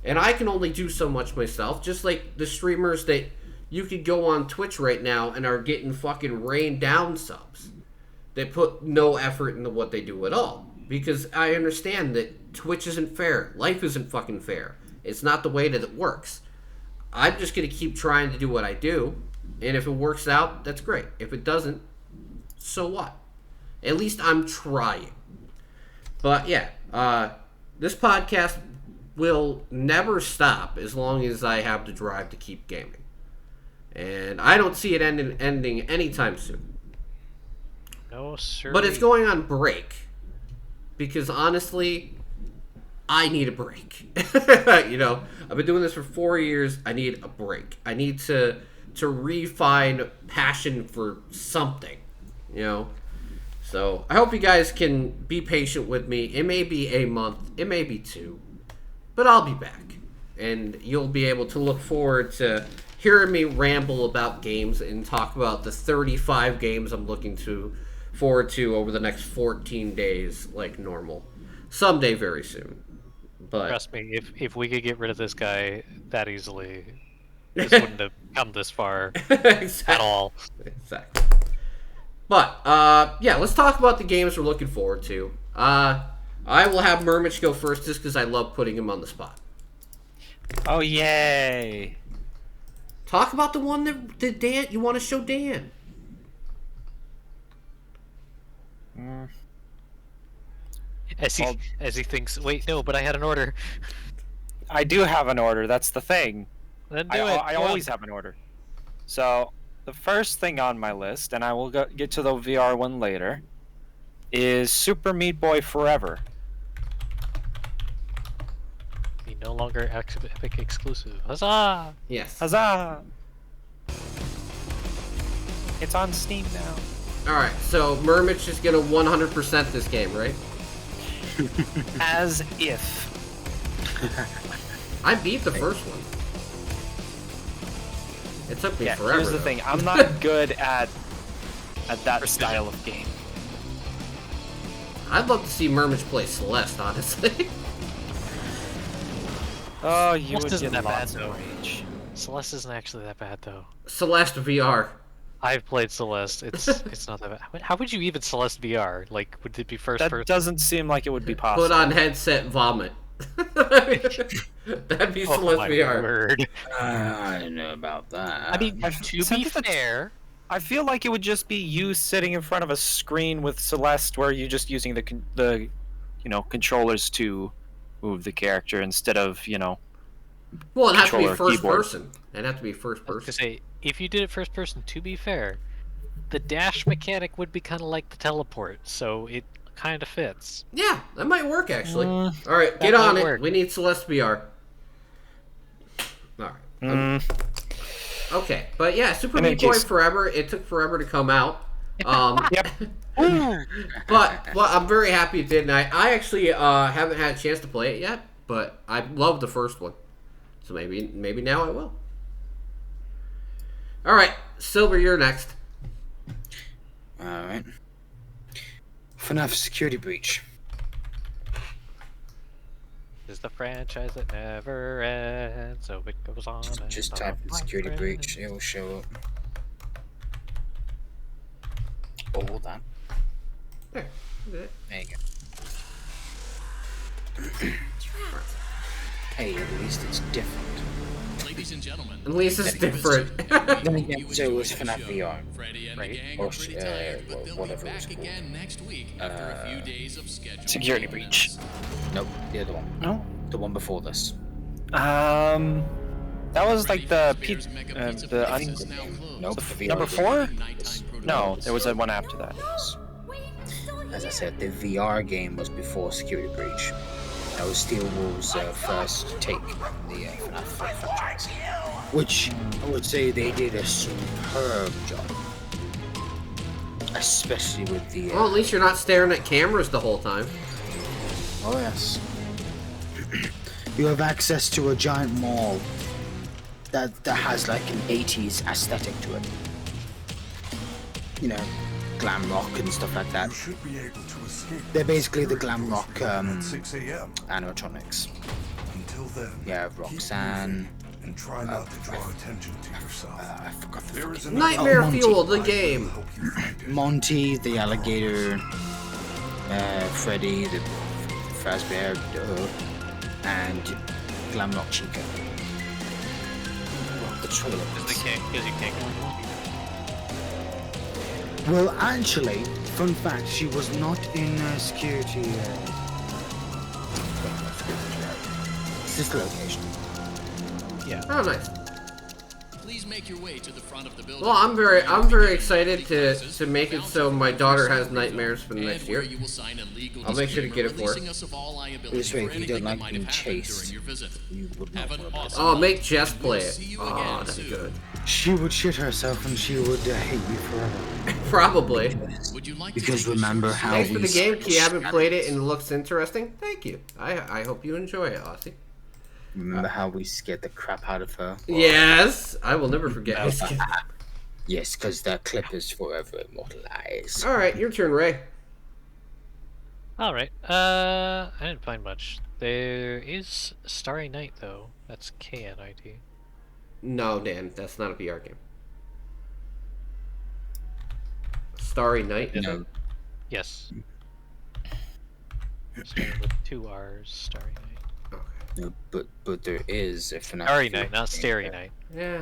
A: And I can only do so much myself, just like the streamers that you could go on Twitch right now and are getting fucking rained down subs. They put no effort into what they do at all. Because I understand that Twitch isn't fair. Life isn't fucking fair. It's not the way that it works. I'm just going to keep trying to do what I do. And if it works out, that's great. If it doesn't, so what? At least I'm trying. But yeah, this podcast will never stop as long as I have the drive to keep gaming. And I don't see it ending anytime soon.
C: No, sir.
A: But it's going on break. Because honestly, I need a break. I've been doing this for 4 years. I need a break. I need to refine passion for something. So I hope you guys can be patient with me. It may be a month. It may be 2. But I'll be back. And you'll be able to look forward to hearing me ramble about games and talk about the 35 games I'm looking forward to over the next 14 days like normal. Someday very soon. But
C: trust me, if we could get rid of this guy that easily, this wouldn't have come this far
A: exactly.
C: at all.
A: Exactly. But, let's talk about the games we're looking forward to. I will have Murmitch go first just because I love putting him on the spot.
G: Oh, yay!
A: Talk about the one that Dan you want to show Dan.
C: As he thinks, wait, no, but I had an order.
G: I do have an order. That's the thing.
C: Then do
G: I
C: it.
G: always have an order. So the first thing on my list, and I will get to the VR one later, is Super Meat Boy Forever.
C: Be no longer Epic exclusive. Huzzah!
A: Yes.
G: Huzzah! It's on Steam now.
A: Alright, so Murmitch is gonna 100% this game, right?
G: As if.
A: I beat the first one. It took me forever.
G: Here's the thing. I'm not good at that style of game.
A: I'd love to see Murmitch play Celeste, honestly.
G: Oh, you
C: Celeste
G: would
C: isn't
G: get
C: that bad,
G: lots
C: though.
G: of rage.
C: Celeste isn't actually that bad, though.
A: Celeste VR.
C: I've played Celeste. It's not that bad. How would you even Celeste VR? Like, would it be first
G: That
C: person?
G: doesn't seem like it would be possible.
A: Put on headset, vomit. That'd be Celeste
C: my
A: VR.
C: word.
B: I don't know about that.
C: I mean, to be fair,
G: I feel like it would just be you sitting in front of a screen with Celeste, where you're just using the controllers to move the character instead of
A: Well, it has to be
G: controller,
A: first
G: keyboard.
A: person. It'd have to be first
C: I was
A: person.
C: gonna say, if you did it first person, to be fair, the dash mechanic would be kind of like the teleport, so it kind of fits.
A: Yeah, that might work actually. All right, get
C: that
A: on
C: might
A: it.
C: work.
A: We need Celeste VR. All right. Okay, but yeah, Super
G: In any
A: Meat Boy
G: case-
A: Forever. It took forever to come out.
G: Yep.
A: But I'm very happy it did. And I actually haven't had a chance to play it yet, but I love the first one, so maybe now I will. All right, Silver, you're next.
B: Alright. FNAF Security Breach.
C: Is the franchise that never ends, so it goes on.
B: Just
C: and
B: type
C: on,
B: in
C: my
B: Security
C: friend.
B: Breach, it will show up. All that.
A: There.
B: There you go. Hey, at least it's different.
J: Ladies and gentlemen,
A: At least it's different.
B: Then again, so it was FNAF VR.
J: Freddie and
C: Right.
J: the gang
B: Or,
J: are pretty tired, but they'll
B: whatever
J: be
B: it's
J: back
B: called.
J: again next week after a few days of scheduled
G: Security
J: game
G: Breach.
J: events.
B: Nope, the other one.
G: No.
B: The one before this.
G: That was like the
J: Freddy Fazbear's Mega Pizza
G: the
J: Place is now closed.
B: Nope, the VR
G: number
B: game.
G: 4?
J: Nighttime
G: No,
J: protocols.
G: there was a one after that.
B: As I said, the VR game was before Security Breach. That was Steel Wool's first take on the FNAF franchise. which I would say they did a superb job. Especially with the...
A: Well, at least you're not staring at cameras the whole time.
B: Oh, yes. You have access to a giant mall that has like an 80s aesthetic to it. You know, glam rock and stuff like that.
K: You should be able to escape.
B: They're basically the glam rock
K: at 6 a.m.
B: animatronics.
K: Until then,
B: You have Roxanne.
K: and try not to draw attention to yourself.
B: I forgot the
K: There is
B: fucking...
K: an
A: Nightmare
B: Monty.
A: Fuel, the game.
K: help you find it.
B: Monty, the alligator, Freddy, the Fazbear, and Glamrock Chica. The trailer.
C: Because you can't go.
B: Well, actually, fun fact, she was not in security. This location.
C: Yeah.
A: Oh, nice.
J: Please make your way to the front of the building.
A: Well, I'm very excited to make it so my daughter has nightmares for the next year. I'll make sure to get it for her.
B: This way, if you don't like being chased, you would not want to.
A: Oh, make Jess play it. Oh, that's good.
B: She would shit herself and she would hate you forever.
A: Probably.
B: Because remember how
A: Thanks for
B: we
A: the game. You haven't played it and it looks interesting. Thank you. I hope you enjoy it, Aussie.
B: Remember how we scared the crap out of her?
A: Yes, I will never forget this game.
B: Yes, because that clip is forever immortalized.
A: All right, your turn, Ray.
C: All right. I didn't find much. There is Starry Night though. That's KNIT.
A: No, Dan, that's not a VR game. Starry Night?
B: No.
C: Yes. Starting with 2 R's. Starry Night.
B: No, but there is a FNAF.
C: Starry Night, not Starry Night.
A: Yeah.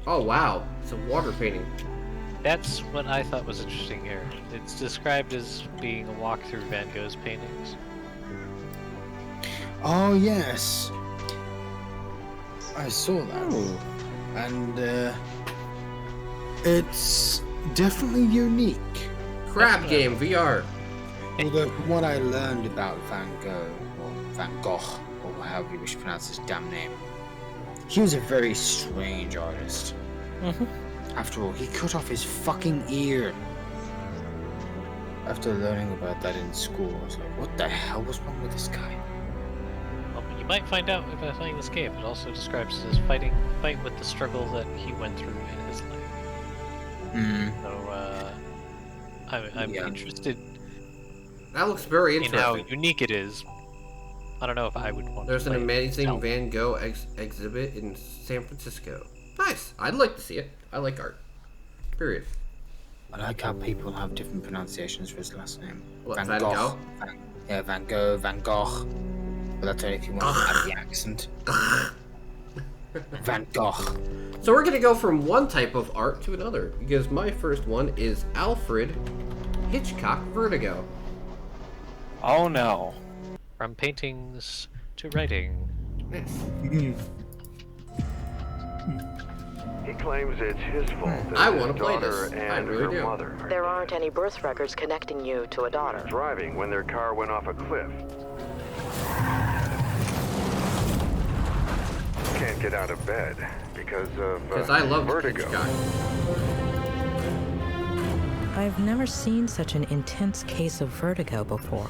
A: Oh wow, it's a water painting.
C: That's what I thought was interesting here. It's described as being a walk through Van Gogh's paintings.
B: Oh yes, I saw that, and it's definitely unique.
A: Crab game VR.
B: Although from what I learned about Van Gogh, or Van Gogh, or however you wish to pronounce his damn name, he was a very strange artist. After all, he cut off his fucking ear. After learning about that in school, I was like, what the hell was wrong with this guy?
C: Well, you might find out by playing this game. It also describes his fight with the struggle that he went through in his life. So, I'm interested.
A: That looks very
C: in
A: interesting.
C: how unique it is. I don't know if I would want
A: There's
C: to
A: an
C: play
A: amazing
C: it.
A: Van Gogh exhibit in San Francisco. Nice. I'd like to see it. I like art. Period.
B: I like how people have different pronunciations for his last name.
A: What, Van Gogh?
B: Yeah, Van Gogh, Van Gogh. But that's only if you want to add the accent. Van Gogh.
A: So we're gonna go from one type of art to another because my first one is Alfred Hitchcock Vertigo.
G: Oh no.
C: From paintings to writing.
A: Yes.
L: He claims it's his fault that
A: I
L: his
A: want to play
L: daughter
A: this. I
L: and
A: really
L: her
A: do.
L: mother are
M: There aren't any birth records connecting you to a daughter.
L: driving when their car went off a cliff. Can't get out of bed because of
A: Because I love
L: vertigo.
A: Hitchcock.
M: I've never seen such an intense case of vertigo before.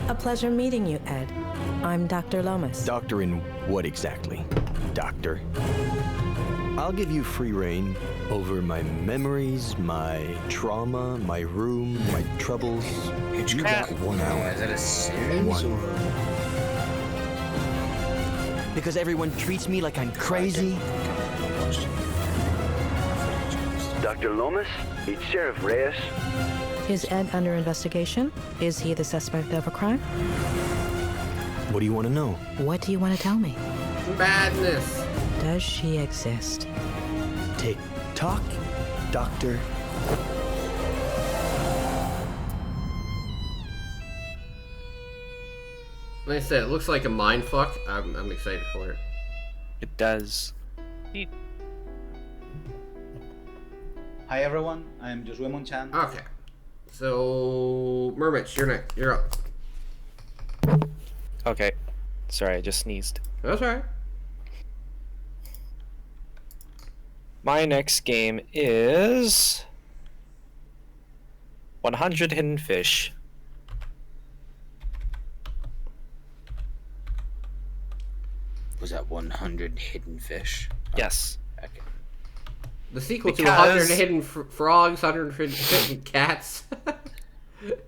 M: A pleasure meeting you, Ed. I'm Dr. Lomas.
N: Doctor in what exactly? Doctor? I'll give you free reign over my memories, my trauma, my room, my troubles. You got 1 hour.
B: Is that a series?
N: Because everyone treats me like I'm crazy?
L: Dr. Lomas, it's Sheriff Reyes.
M: Is Ed under investigation? Is he the suspect of a crime?
N: What do you want to know?
M: What do you want to tell me?
A: Madness.
M: Does she exist?
N: Tick tock, Doctor.
A: Like I said, it looks like a mind fuck. I'm excited for it.
G: It does.
O: Hi everyone, I'm Josué Monchan.
A: Okay. So, Murmitch, you're up.
G: Okay. Sorry, I just sneezed.
A: That's all right.
G: My next game is 100 Hidden Fish.
B: Was that 100 Hidden Fish?
G: Yes.
B: Okay.
A: The sequel to 100 Hidden Frogs, 100 Hidden Cats.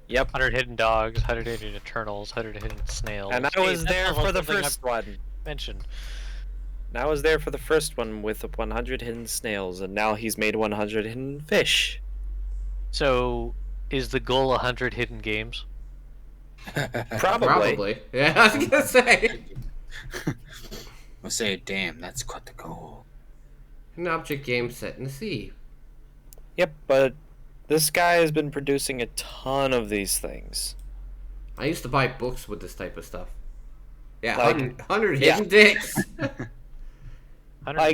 C: Yep. 100 Hidden Dogs, 100 Hidden Eternals, 100 Hidden Snails.
G: And I was there for the first one.
C: Mentioned.
G: And I was there for the first one with 100 Hidden Snails, and now he's made 100 Hidden Fish.
C: So, is the goal 100 hidden games?
G: Probably.
A: Yeah, I was gonna say.
B: I'll say, damn, that's quite the goal.
A: An object game set in the sea.
G: Yep, but this guy has been producing a ton of these things.
A: I used to buy books with this type of stuff. Yeah,
G: Like-
A: 100 hidden dicks.
G: Like, I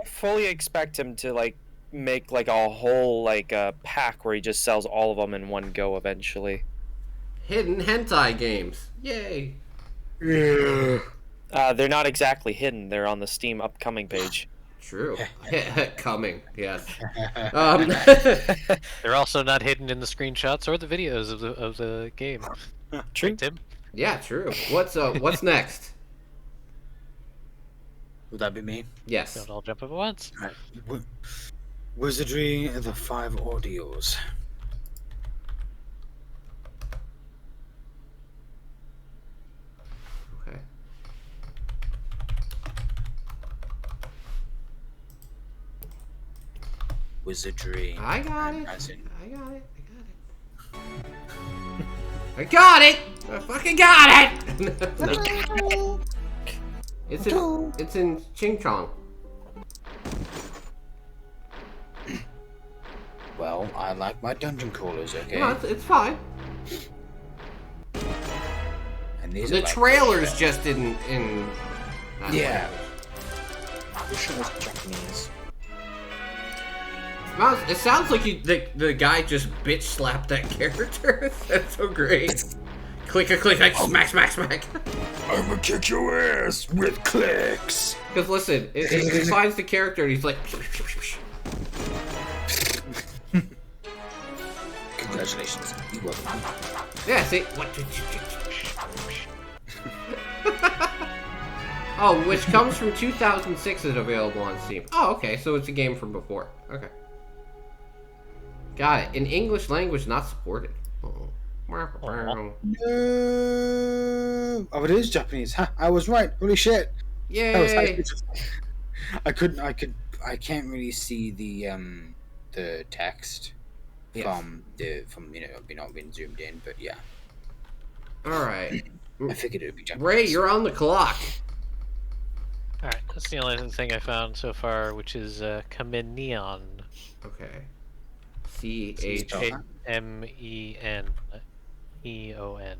G: fully expect him to like make like a whole like pack where he just sells all of them in one go eventually.
A: Hidden hentai games. Yay.
G: They're not exactly hidden. They're on the Steam upcoming page.
A: True. Coming, yes.
C: They're also not hidden in the screenshots or the videos of the game.
G: True,
C: Tim.
A: Yeah, true. What's next?
B: Would that be me?
A: Yes.
C: Don't all jump up at once.
B: Right. Wizardry of the Five Audios.
A: Okay.
B: Wizardry.
A: I got it.
B: As in,
A: I got it. I got it. I fucking got it. No. It's in Ching Chong.
B: well, I like my dungeon crawlers, okay?
A: No, it's fine.
B: And these
A: The
B: are like
A: trailers just didn't in.
B: Yeah. I wish it was Japanese.
A: It sounds like the guy just bitch slapped that character. That's so great. Click, smack, smack, smack.
B: I'm gonna kick your ass with clicks.
A: Because listen, it finds the character and he's like.
B: Congratulations, you won.
A: Yeah, see what? Oh, which comes from 2006 is available on Steam. Oh, okay, so it's a game from before. Okay. Got it. In English language, not supported. Uh-oh.
B: No. Oh, it is Japanese. Ha! I was right. Holy shit!
A: Yay!
B: I can't really see the text from being zoomed in, but yeah.
A: All right.
B: I figured it would be Japanese.
A: Ray, you're on the clock.
C: All right, that's the only thing I found so far, which is Chameleon.
A: Okay.
C: CHAMENEON. Eon.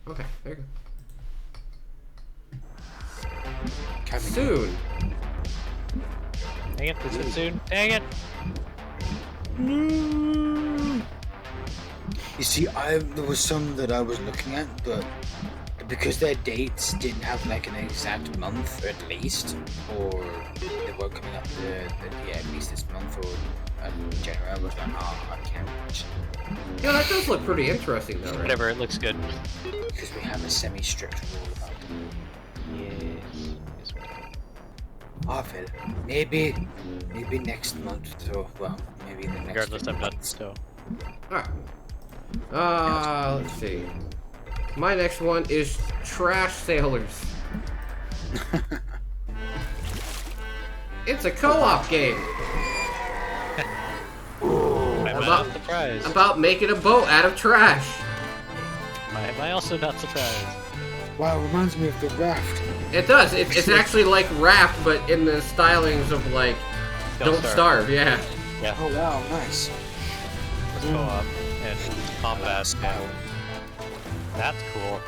A: Okay, there you go.
B: Coming
A: Soon.
C: Dang it, is it soon? Dang it!
B: You see, there was some that I was looking at, but because their dates didn't have like an exact month, at least, or they were coming up at least this month or in January, I was like, I can't watch.
A: Yeah, that does look pretty interesting, though, right?
C: Whatever, it looks good.
B: Because we have a semi-strict rule about them.
C: Yes.
B: Often, maybe next month, so well, maybe the next.
C: Regardless, I'm done. So.
A: Alright. Let's see. My next one is Trash Sailors. It's a co-op game.
C: I'm not surprised.
A: About making a boat out of trash.
C: Am I also not surprised?
B: Wow, it reminds me of the Raft.
A: It does. It's actually like Raft, but in the stylings of like Don't Starve. Yeah.
C: Yeah.
B: Oh wow, nice.
C: It's co-op and combat. Yeah. That's cool.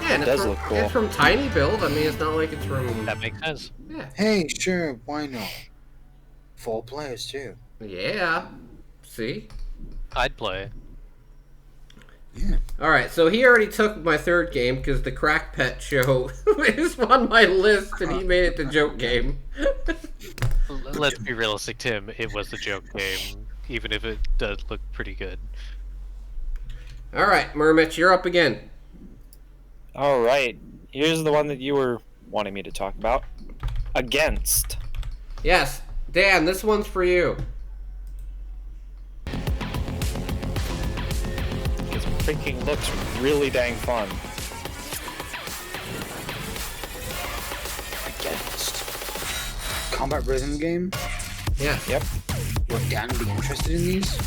A: Yeah, and
G: it does look cool.
A: It's from Tiny Build. I mean, it's not like it's from.
C: That makes sense.
A: Yeah.
B: Hey, sure, why not? 4 players too.
A: Yeah. See?
C: I'd play.
B: Yeah.
A: Alright, so he already took my third game because the Crack Pet show is on my list and he made it the joke game.
C: Let's be realistic, Tim. It was a joke game, even if it does look pretty good.
A: Alright, Murmitch, you're up again.
G: Alright, here's the one that you were wanting me to talk about. Against.
A: Yes, Dan, this one's for you.
G: It freaking looks really dang fun.
B: Against. Combat rhythm game?
A: Yeah.
G: Yep.
B: Would Dan be interested in these?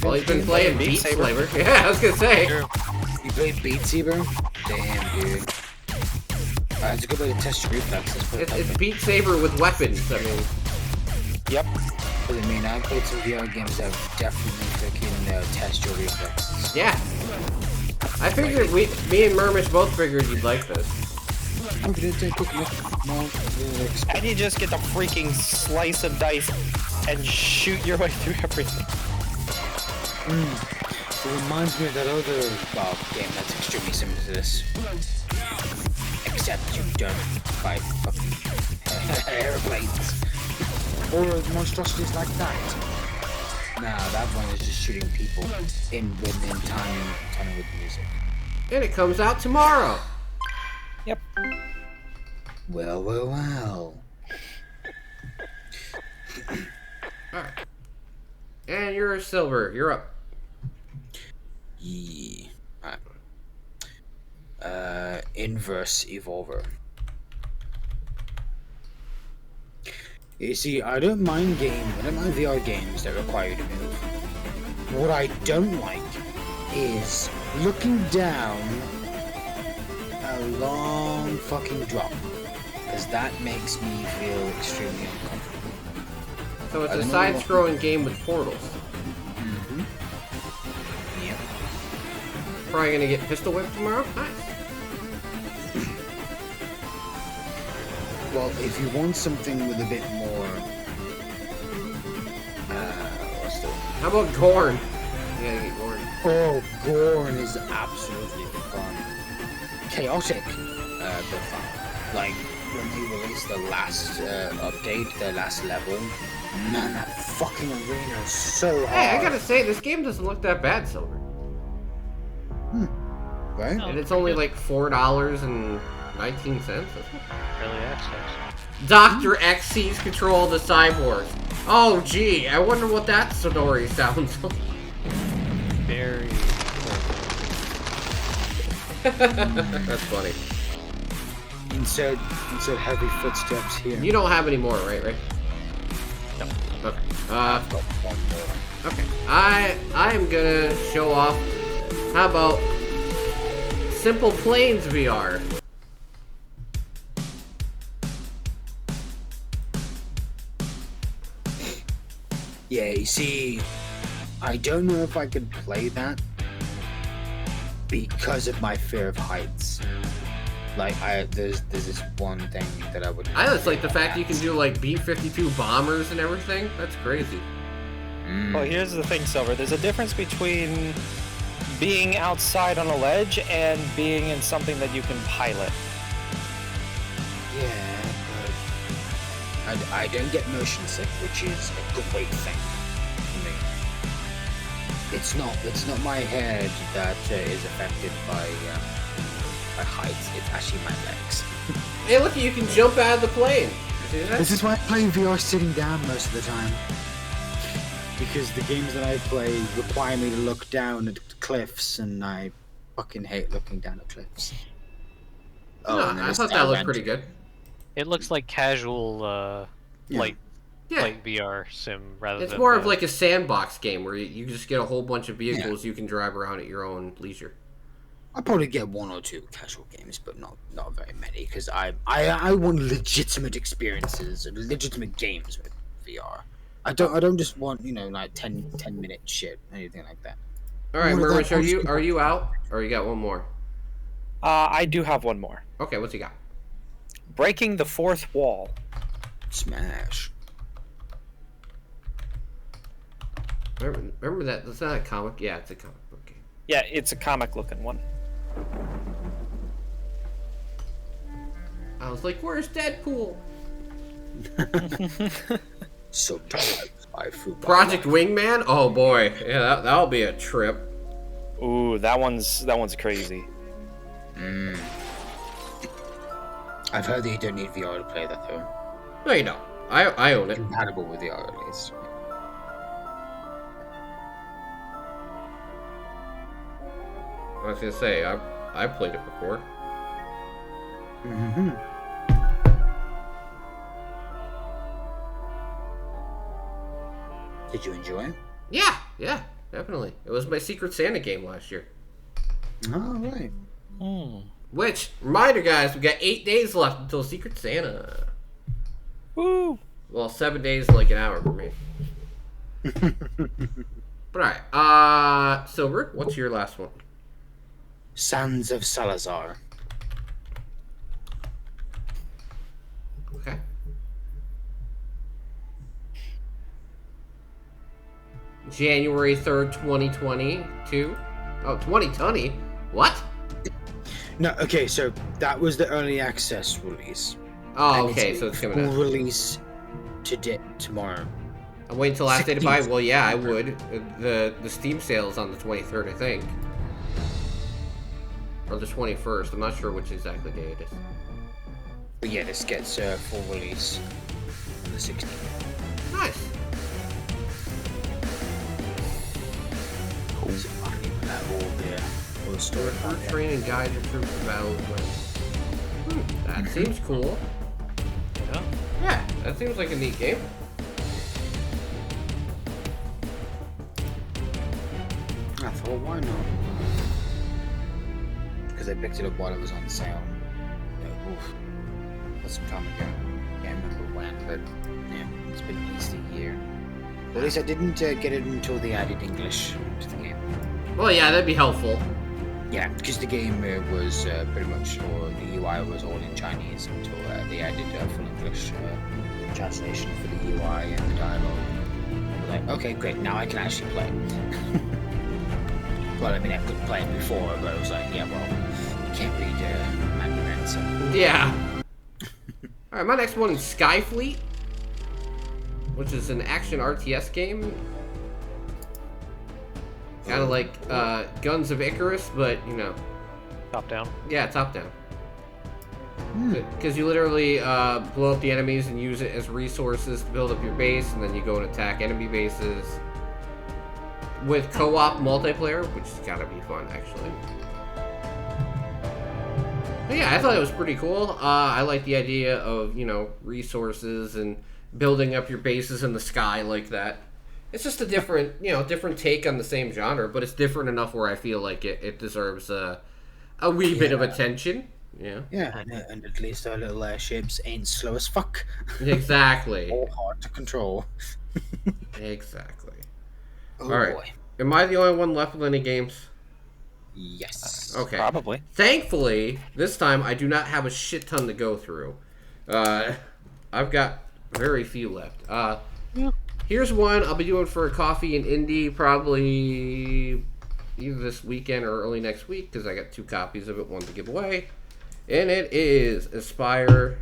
A: Well, he's been playing Beat Saber. Yeah, I was gonna say.
B: You played Beat Saber? Damn, dude. It's a good way to test your reflexes.
A: It's Beat Saber with weapons, I mean.
G: Yep.
B: But I mean, I've played some VR games that definitely freaking test your reflexes.
A: Yeah. I figured me and Murmitch both figured you'd like this.
B: I'm gonna take a look.
G: And you just get the freaking slice of dice and shoot your way through everything.
B: It reminds me of that other game that's extremely similar to this. Except you don't fight fucking airplanes. Or monstrosities like that. Nah, that one is just shooting people in time with the music.
A: And it comes out tomorrow.
G: Yep.
B: Well, well, well.
A: Alright. And you're a silver. You're up.
B: Yeah. Inverse Evolver. You see, I don't mind VR games that require you to move. What I don't like is looking down a long fucking drop, because that makes me feel extremely uncomfortable.
A: So it's a side-scrolling game with portals.
B: Mm-hmm. Yep.
A: Probably gonna get pistol whipped tomorrow? Nice.
B: Well, if you want something with a bit more... what's the...
A: How about Gorn? You gotta get Gorn.
B: Oh, Gorn is absolutely fun. Chaotic, but fun. Like, when they released the last update, the last level, man, that fucking arena is so hard.
A: Hey, I gotta say, this game doesn't look that bad, Silver.
B: Right?
A: And it's only like $4.19.
C: Early access.
A: Dr. X sees control of the cyborgs. Oh, gee, I wonder what that story sounds like.
C: Very
A: That's funny.
B: Insert heavy footsteps here.
A: You don't have any more, right?
C: No.
A: Okay.
B: I've got one more.
A: Okay. I am gonna show off. How about Simple Planes VR?
B: Yeah, you see, I don't know if I could play that because of my fear of heights. Like, there's this one thing that I would.
A: I just like the fact you can do like B-52 bombers and everything. That's crazy.
G: Well, here's the thing, Silver. There's a difference between being outside on a ledge and being in something that you can pilot.
B: Yeah, but I don't get motion sick, which is a great thing for me. It's not my head that is affected by heights. It's actually my legs.
A: Hey, look, you can jump out of the plane. See that?
B: This is why I play VR sitting down most of the time. Because the games that I play require me to look down at cliffs, and I fucking hate looking down at cliffs.
A: No, I thought that looked pretty good.
C: It looks like casual, like VR sim rather than...
A: It's more of like a sandbox game where you just get a whole bunch of vehicles you can drive around at your own leisure.
B: I'll probably get one or two casual games, but not very many, because I want legitimate experiences, legitimate games with VR. I don't just want, like 10 minute shit, anything like that.
A: All right, Murmitch, are you out, or you got one more?
G: I do have one more.
A: Okay, what's he got?
G: Breaking the Fourth Wall.
B: Smash.
A: Remember that? That's not a comic. Yeah, it's a comic book game.
G: Yeah, it's a comic-looking one.
A: I was like, where's Deadpool?
B: Sometimes I feel
A: Project Wingman? Oh boy, yeah, that'll be a trip.
G: Ooh, that one's crazy.
B: I've heard that you don't need VR to play that though.
A: No, you don't. I own it.
B: Compatible with VR at least.
A: I was gonna say, I played it before.
B: Mm-hmm. Did you enjoy it?
A: Yeah, definitely. It was my Secret Santa game last year.
B: All right.
A: Which, reminder guys, we got 8 days left until Secret Santa.
G: Woo!
A: Well, 7 days, like an hour for me. But alright, Silver, what's your last one?
B: Sands of Salazar.
A: Okay. January 3rd, 2022. Oh, 2020? What?
B: No, okay, so that was the early access release.
A: Oh, okay, so it's coming out.
B: Full release tomorrow.
A: I'm waiting until last day to buy. Well, yeah, I would. The Steam sale is on the 23rd, I think. Or the 21st. I'm not sure which exactly day it is.
B: But yeah, this gets full release on the 16th.
A: Nice.
B: Cool. So I don't even have all the story.
A: Recruit, train, and guide your troops to battle when. That seems cool.
C: Yeah.
A: Yeah, that seems like a neat game.
B: I thought, why not? Because I picked it up while it was on sale. That's some time ago. Can't remember when, but yeah, it's been at least a year. At least I didn't get it until they added English to the game.
A: Well, yeah, that'd be helpful.
B: Yeah, because the game was pretty much, or the UI was all in Chinese until they added full English translation for the UI and the dialogue. I was like, okay, great, now I can actually play it. Well, I mean, I couldn't play it before, but I was like, yeah, well, you can't read Mandarin, so...
A: Yeah. Alright, my next one is Skyfleet, which is an action RTS game. Kind of like Guns of Icarus, but, you know...
C: Top down?
A: Yeah, top down. Because you literally blow up the enemies and use it as resources to build up your base, and then you go and attack enemy bases. With co-op multiplayer, which has gotta be fun, actually. But yeah, I thought it was pretty cool. I like the idea of, you know, resources and building up your bases in the sky like that. It's just a different, you know, different take on the same genre, but it's different enough where I feel like it deserves a wee bit of attention. Yeah.
B: Yeah, and at least our little airships ain't slow as fuck.
A: Exactly.
B: Or hard to control.
A: Exactly.
B: Oh,
A: all right.
B: Boy.
A: Am I the only one left with any games?
B: Yes.
A: Okay.
G: Probably.
A: Thankfully, this time I do not have a shit ton to go through. I've got very few left. Here's one I'll be doing for a coffee and indie probably either this weekend or early next week because I got 2 copies of it, one to give away. And it is Aspire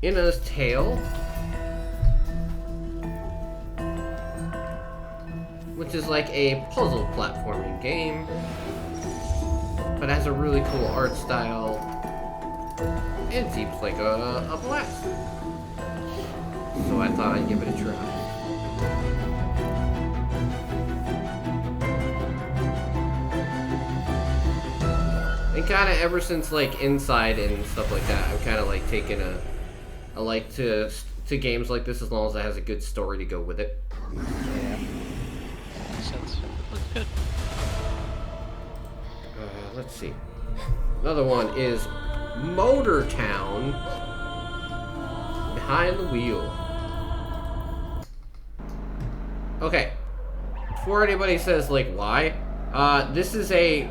A: Inna's Tale, which is like a puzzle platforming game, but has a really cool art style and seems like a blast. So I thought I'd give it a try. And kind of ever since like Inside and stuff like that, I'm kind of like taking I like to games like this as long as it has a good story to go with it.
C: Yeah. Makes sense. Looks good.
A: Let's see. Another one is Motor Town Behind the Wheel. Okay. Before anybody says like why, this is a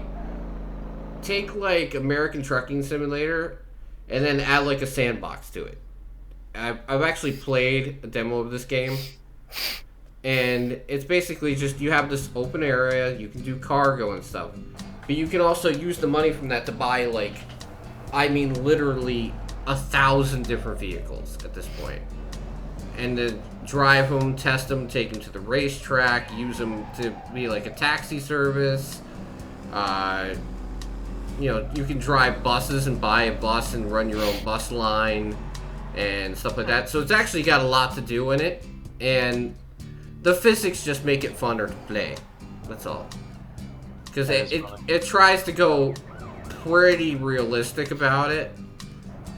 A: take like American Trucking Simulator and then add like a sandbox to it. I've actually played a demo of this game. and it's basically just you have this open area, you can do cargo and stuff, but you can also use the money from that to buy, like, I mean literally 1,000 different vehicles at this point. And to drive them, test them, take them to the racetrack, use them to be like a taxi service. You know, you can drive buses and buy a bus and run your own bus line and stuff like that. So it's actually got a lot to do in it, and the physics just make it funner to play. That's all. Because it tries to go pretty realistic about it.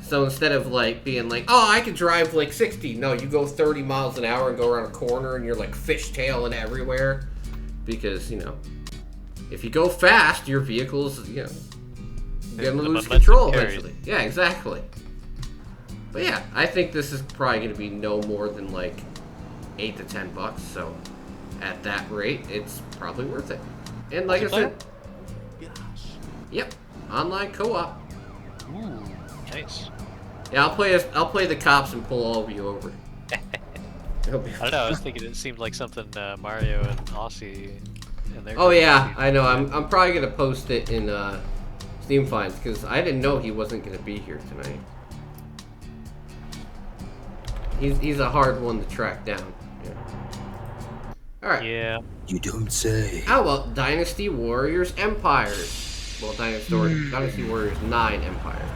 A: So instead of like being like, oh, I can drive like 60, no, you go 30 miles an hour and go around a corner and you're like fishtailing everywhere. Because, you know, if you go fast, your vehicle's, you know, you're gonna lose control eventually. Yeah, exactly. But yeah, I think this is probably gonna be no more than like $8 to $10. So at that rate, it's probably worth it. And like I said, yep, online co-op.
C: Ooh, nice.
A: Yeah, I'll play the cops and pull all of you over.
C: I don't know. I was thinking it seemed like something Mario and Aussie.
A: Oh yeah, I know. I'm probably gonna post it in Steam Finds because I didn't know he wasn't gonna be here tonight. He's a hard one to track down. Yeah. All right.
C: Yeah.
B: You don't say.
A: How about Dynasty Warriors Empires? Well, Dynasty Warriors 9 Empire.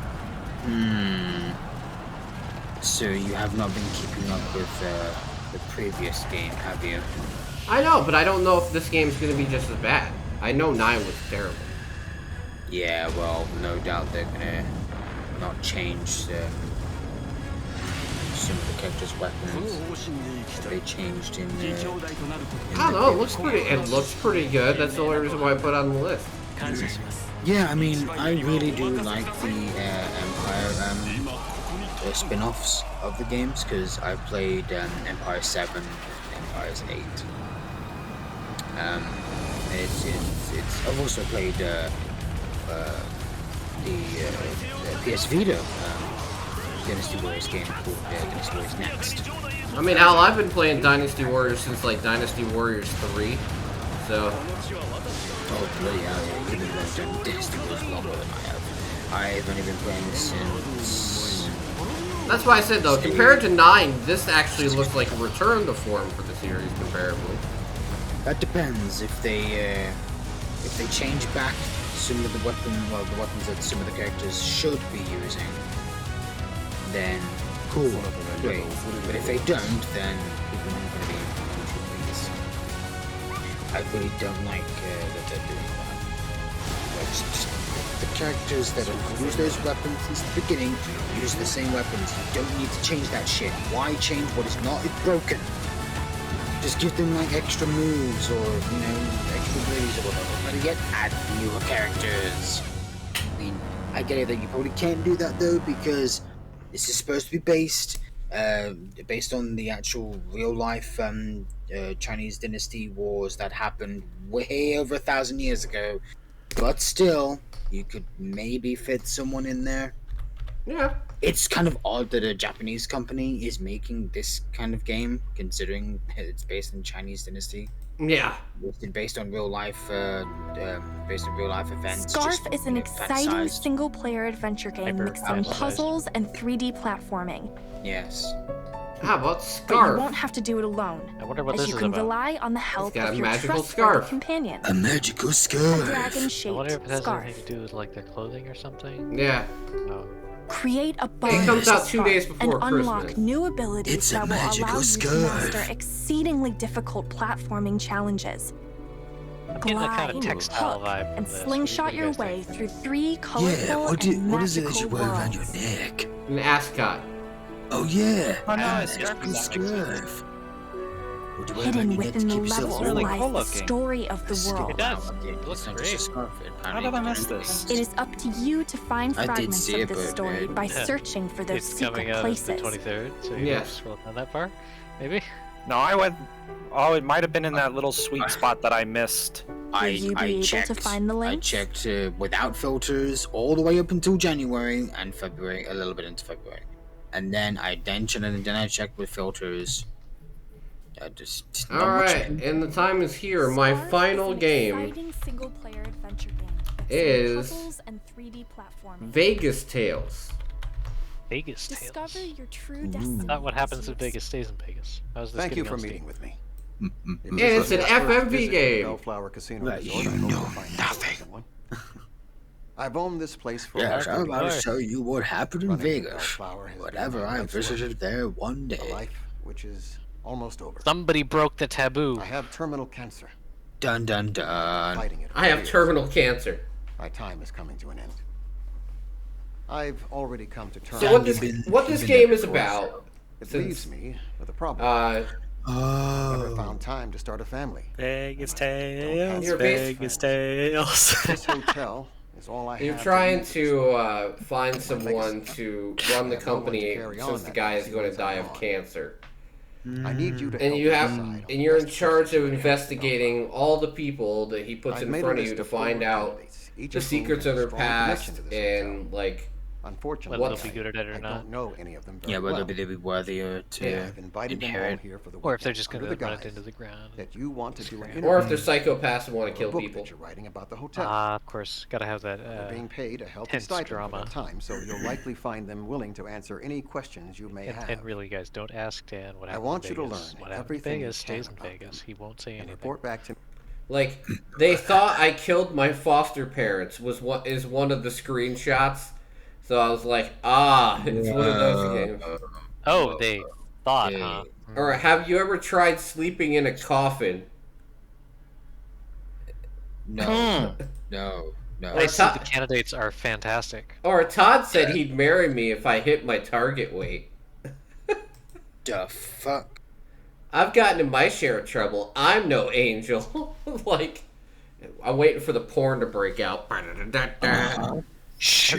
B: So you have not been keeping up with the previous game, have you?
A: I know, but I don't know if this game's gonna be just as bad. I know 9 was terrible.
B: Yeah, well, no doubt they're gonna not change some of the characters' weapons that they changed in
A: I don't know. It looks pretty good. That's the only reason why I put it on the list.
B: Yeah, I mean, I really do like the Empire spin-offs of the games because I've played Empire 7 and Empire's 8. I've also played the PS Vita Dynasty Warriors game called Dynasty Warriors Next.
A: I mean, Al, I've been playing Dynasty Warriors since like Dynasty Warriors 3, so.
B: Oh, bloody hell, yeah, you've been playing Dynasty Warriors longer than I have. I've only been playing since.
A: That's why I said though, compared to 9, this actually looks like a return to form for the series comparably.
B: That depends if they change back some of the weapons that some of the characters should be using. Then cool, great. But if they don't, then people aren't going to be pleased. I really don't like that they're doing that. Like, just the characters that use those weapons since the beginning use the same weapons. You don't need to change that shit. Why change what is not? It's broken. Just give them like extra moves or, you know, extra abilities or whatever. Better yet, add newer characters. I mean, I get it that you probably can't do that though because this is supposed to be based on the actual real life Chinese dynasty wars that happened way over 1,000 years ago. But still, you could maybe fit someone in there.
A: Yeah.
B: It's kind of odd that a Japanese company is making this kind of game, considering it's based in Chinese dynasty.
A: Yeah.
B: It's based on real life, events.
P: Scarf
B: just,
P: is an exciting
B: fantasized.
P: single-player adventure game mixing puzzles and 3D platforming.
B: Yes.
A: How about
P: But
A: Scarf?
P: you won't have to do it alone.
C: I wonder what
P: as
C: this
P: you
C: is
P: can
C: about.
P: rely on the help
A: got
P: of
A: a
P: your
A: magical
P: trustworthy
A: scarf.
P: companion.
B: A magical
P: A
B: scarf.
C: I
P: dragon-shaped
C: wonder if it has
P: scarf.
C: anything to do with like their clothing or something.
A: Yeah.
C: No.
P: Create a bond
A: It comes
P: with
A: out 2 days
P: Scarf
A: before
P: and unlock
A: Christmas.
P: new abilities
B: It's a
P: that will
B: magical
P: allow you to
B: scarf.
P: master exceedingly difficult platforming challenges.
C: I'm getting that kind of
P: Glide,
C: textile
P: hook,
C: vibe from
P: and
C: this.
P: slingshot
C: What do you
P: your
C: guys
P: way
C: think?
P: through 3 colorful
B: what is it that you
P: magical
B: wear around your
P: worlds.
B: neck?
A: An ascot.
B: Oh yeah.
C: Oh, no,
B: a
C: it's just
B: magical scarf. What do you wear
P: Hidden
B: around your neck
P: within
B: to
P: the
B: keep yourself
P: level
B: warm?
E: really
P: lies
E: cool
P: the
E: looking.
P: story of the world.
C: It does.
B: It
C: It looks
B: not
C: great.
B: just a scarf.
E: How did I miss this?
P: It is up to you to find
B: I did
P: fragments
B: see
P: of
B: it,
P: this
B: but,
P: story by
C: Yeah.
P: searching for those
C: It's
P: secret
C: coming out
P: places.
C: on the 23rd, so you
A: Yes.
C: yes. Scroll down that far, maybe.
G: No, I went. Oh, it might have been in that little sweet spot that I missed.
P: Will you be able
B: checked.
P: to find the
B: I
P: link?
B: checked without filters all the way up until January and February, a little bit into February, and then I checked with filters
A: All right, and the time is here. My final game
P: Exciting single-player adventure game with
A: is
P: puzzles and 3D platforming.
A: Vegas Tales.
C: Vegas Tales.
P: Discover your true destiny.
C: Not what happens if Vegas stays in Vegas. How's this
F: Thank you
C: getting
F: for
C: on Steam?
F: meeting with me.
A: And it's an FMV game.
F: Bellflower Casino
B: Right,
F: Resort.
B: you
F: I hope
B: know
F: to find
B: nothing.
F: someone. I've owned this place for
B: Yes,
F: over
B: I'm
F: 30
B: about to
F: years.
B: show you what happened in
F: Running
B: Vegas.
F: Bellflower has
B: Whatever
F: been my
B: I
F: life's work.
B: visited there one
F: A
B: day.
F: life which is almost over.
C: Somebody broke the taboo.
F: I have terminal cancer.
B: Dun dun dun.
F: Fighting it for
A: I have
F: years.
A: terminal cancer.
F: My time is coming to an end. I've already come to terms.
A: So what this game is about?
F: It leaves me with a problem. Never found time to start a family.
G: Vegas Tales.
A: You're
G: Vegas Tales.
F: This hotel is all I
A: You're
F: have.
A: trying to find someone to run the company since the guy is going to die of cancer.
F: I need you to
A: And
F: help
A: you
F: me
A: have,
F: decide
A: and you're in charge of investigating all the people that he puts in front of you to find out the secrets of their past and like
F: Unfortunately,
C: whether they'll be good at it or
F: I
C: not.
F: don't know any of them very
B: Yeah,
F: well.
B: whether they be worthier to
F: I've invited them all
B: inherit.
F: here for the
C: Or if they're
F: weekend
C: just going
F: under
C: to
F: the
C: run it
F: guise
C: into the ground.
F: that you want to do an
A: or if
F: interview
A: they're psychopaths and want to
F: for
A: kill
F: a book
A: people.
F: that you're writing about the hotel.
C: Of course. Gotta have that
F: They're being paid a healthy
C: tense
F: stipend
C: drama.
F: for that time, so you'll likely find them willing to answer any questions you may have.
C: And really, guys, don't ask Dan what
F: I
C: happened
F: want
C: in
F: you to
C: Vegas.
F: learn
C: What happened in
F: everything you
C: Vegas
F: can
C: stays in
F: about
C: Vegas.
F: them.
C: He won't say
F: And
C: anything.
F: report back to me.
A: Like they thought I killed my foster parents was what is one of the screenshots. So I was like, it's one of those games.
C: Oh, they thought, huh?
A: Or have you ever tried sleeping in a coffin?
B: No, no.
C: I see the candidates are fantastic.
A: Or Todd said he'd marry me if I hit my target weight.
B: The fuck?
A: I've gotten in my share of trouble. I'm no angel. Like, I'm waiting for the porn to break out.
B: Sure,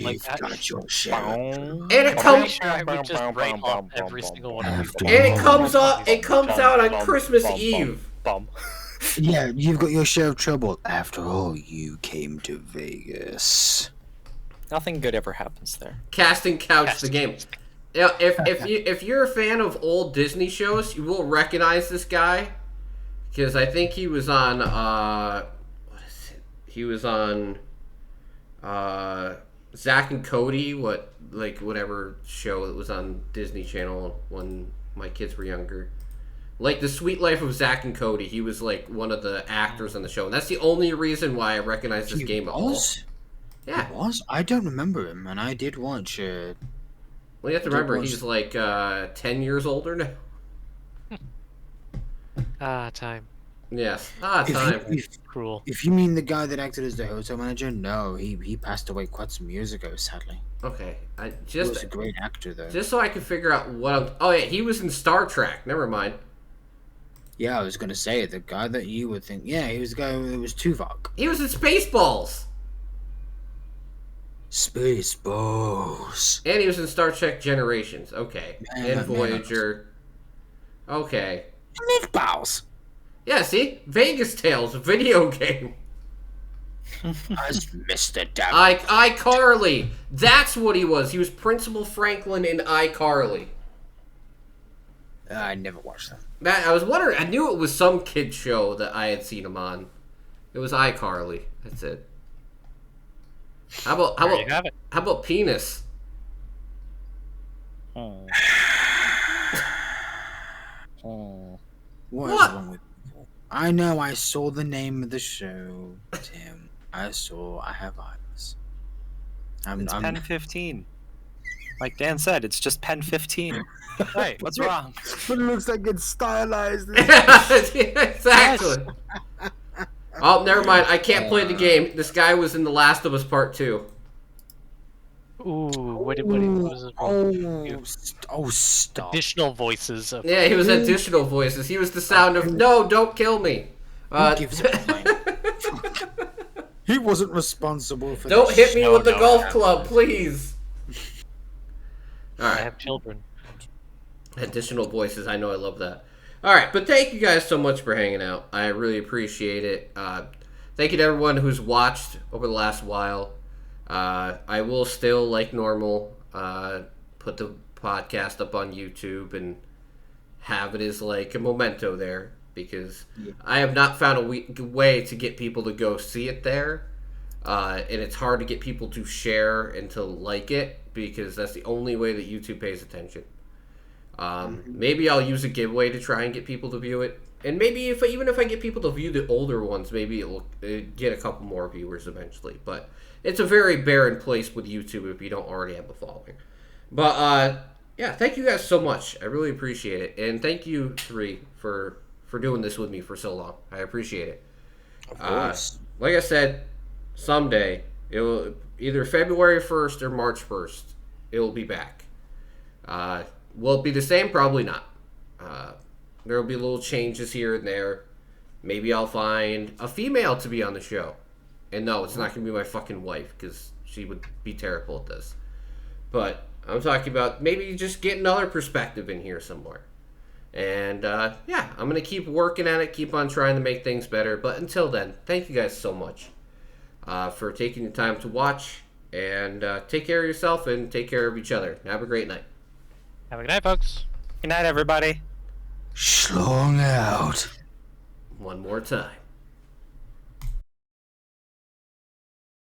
C: like that.
B: got your share.
A: And it comes.
C: Sure, I would just write off every single one of these.
A: And it comes up. It comes out on Christmas Eve.
B: Yeah, you've got your share of trouble. After all, you came to Vegas.
G: Nothing good ever happens there.
A: Casting Couch, the game. Yeah, if you're a fan of old Disney shows, you will recognize this guy because I think he was on what is it? He was on Zack and Cody, whatever show that was on Disney Channel when my kids were younger. Like The Sweet Life of Zack and Cody. He was like one of the actors on the show, and that's the only reason why I recognize this game at all. Yeah.
B: He was? I don't remember him, and I did watch
A: Well, you have to remember, he's like 10 years older now.
C: Time.
A: Yes. Time.
C: Cruel.
B: If you mean the guy that acted as the hotel manager, no, he passed away quite some years ago, sadly.
A: Okay.
B: He was a great actor, though.
A: Just so I can figure out what I'm... Oh, yeah, he was in Star Trek. Never mind.
B: Yeah, I was going to say, the guy that you would think... Yeah, he was the guy who was Tuvok.
A: He was in Spaceballs.
B: Spaceballs.
A: And he was in Star Trek Generations. Okay. And Voyager. Okay.
B: Meatballs.
A: Yeah, see? Vegas Tales, a video game.
B: As Mr. Dav.
A: iCarly. That's what he was. He was Principal Franklin in iCarly.
B: I never watched them.
A: I was wondering. I knew it was some kid show that I had seen him on. It was iCarly. That's it. How about penis?
B: What is wrong with people? I know. I saw the name of the show, Tim. I have eyes.
G: It's Pen 15. Like Dan said, it's just Pen 15. Right, what's wrong?
B: But it looks like it's stylized.
A: Exactly. Oh, never mind. I can't play the game. This guy was in The Last of Us Part 2.
C: Ooh, what was it?
B: Stop.
C: Additional voices.
A: Yeah, he was additional voices. He was the sound of, no, don't kill me.
B: Who gives a complaint? He wasn't responsible for
A: Don't
B: this.
A: hit me with the golf club, please. Alright.
C: I have children.
A: Additional voices. I know I love that. Alright, but thank you guys so much for hanging out. I really appreciate it. Thank you to everyone who's watched over the last while. I will still, like normal, put the podcast up on YouTube and have it as like a memento there, because I have not found a way to get people to go see it there, and it's hard to get people to share and to like it, because that's the only way that YouTube pays attention. Maybe I'll use a giveaway to try and get people to view it, and maybe even if I get people to view the older ones, maybe it'll get a couple more viewers eventually. But it's a very barren place with YouTube if you don't already have a following. But yeah, thank you guys so much. I really appreciate it, and thank you 3 for doing this with me for so long. I appreciate it.
B: Of course.
A: Like I said, someday it will either February 1st or March 1st. It will be back. Will it be the same? Probably not. There will be little changes here and there. Maybe I'll find a female to be on the show. And no, it's not going to be my fucking wife, because she would be terrible at this. But I'm talking about maybe just get another perspective in here somewhere. And yeah, I'm going to keep working at it, keep on trying to make things better. But until then, thank you guys so much for taking the time to watch. And take care of yourself and take care of each other. Have a great night.
C: Have a good night, folks.
G: Good night, everybody.
K: Schlong out.
A: One more time.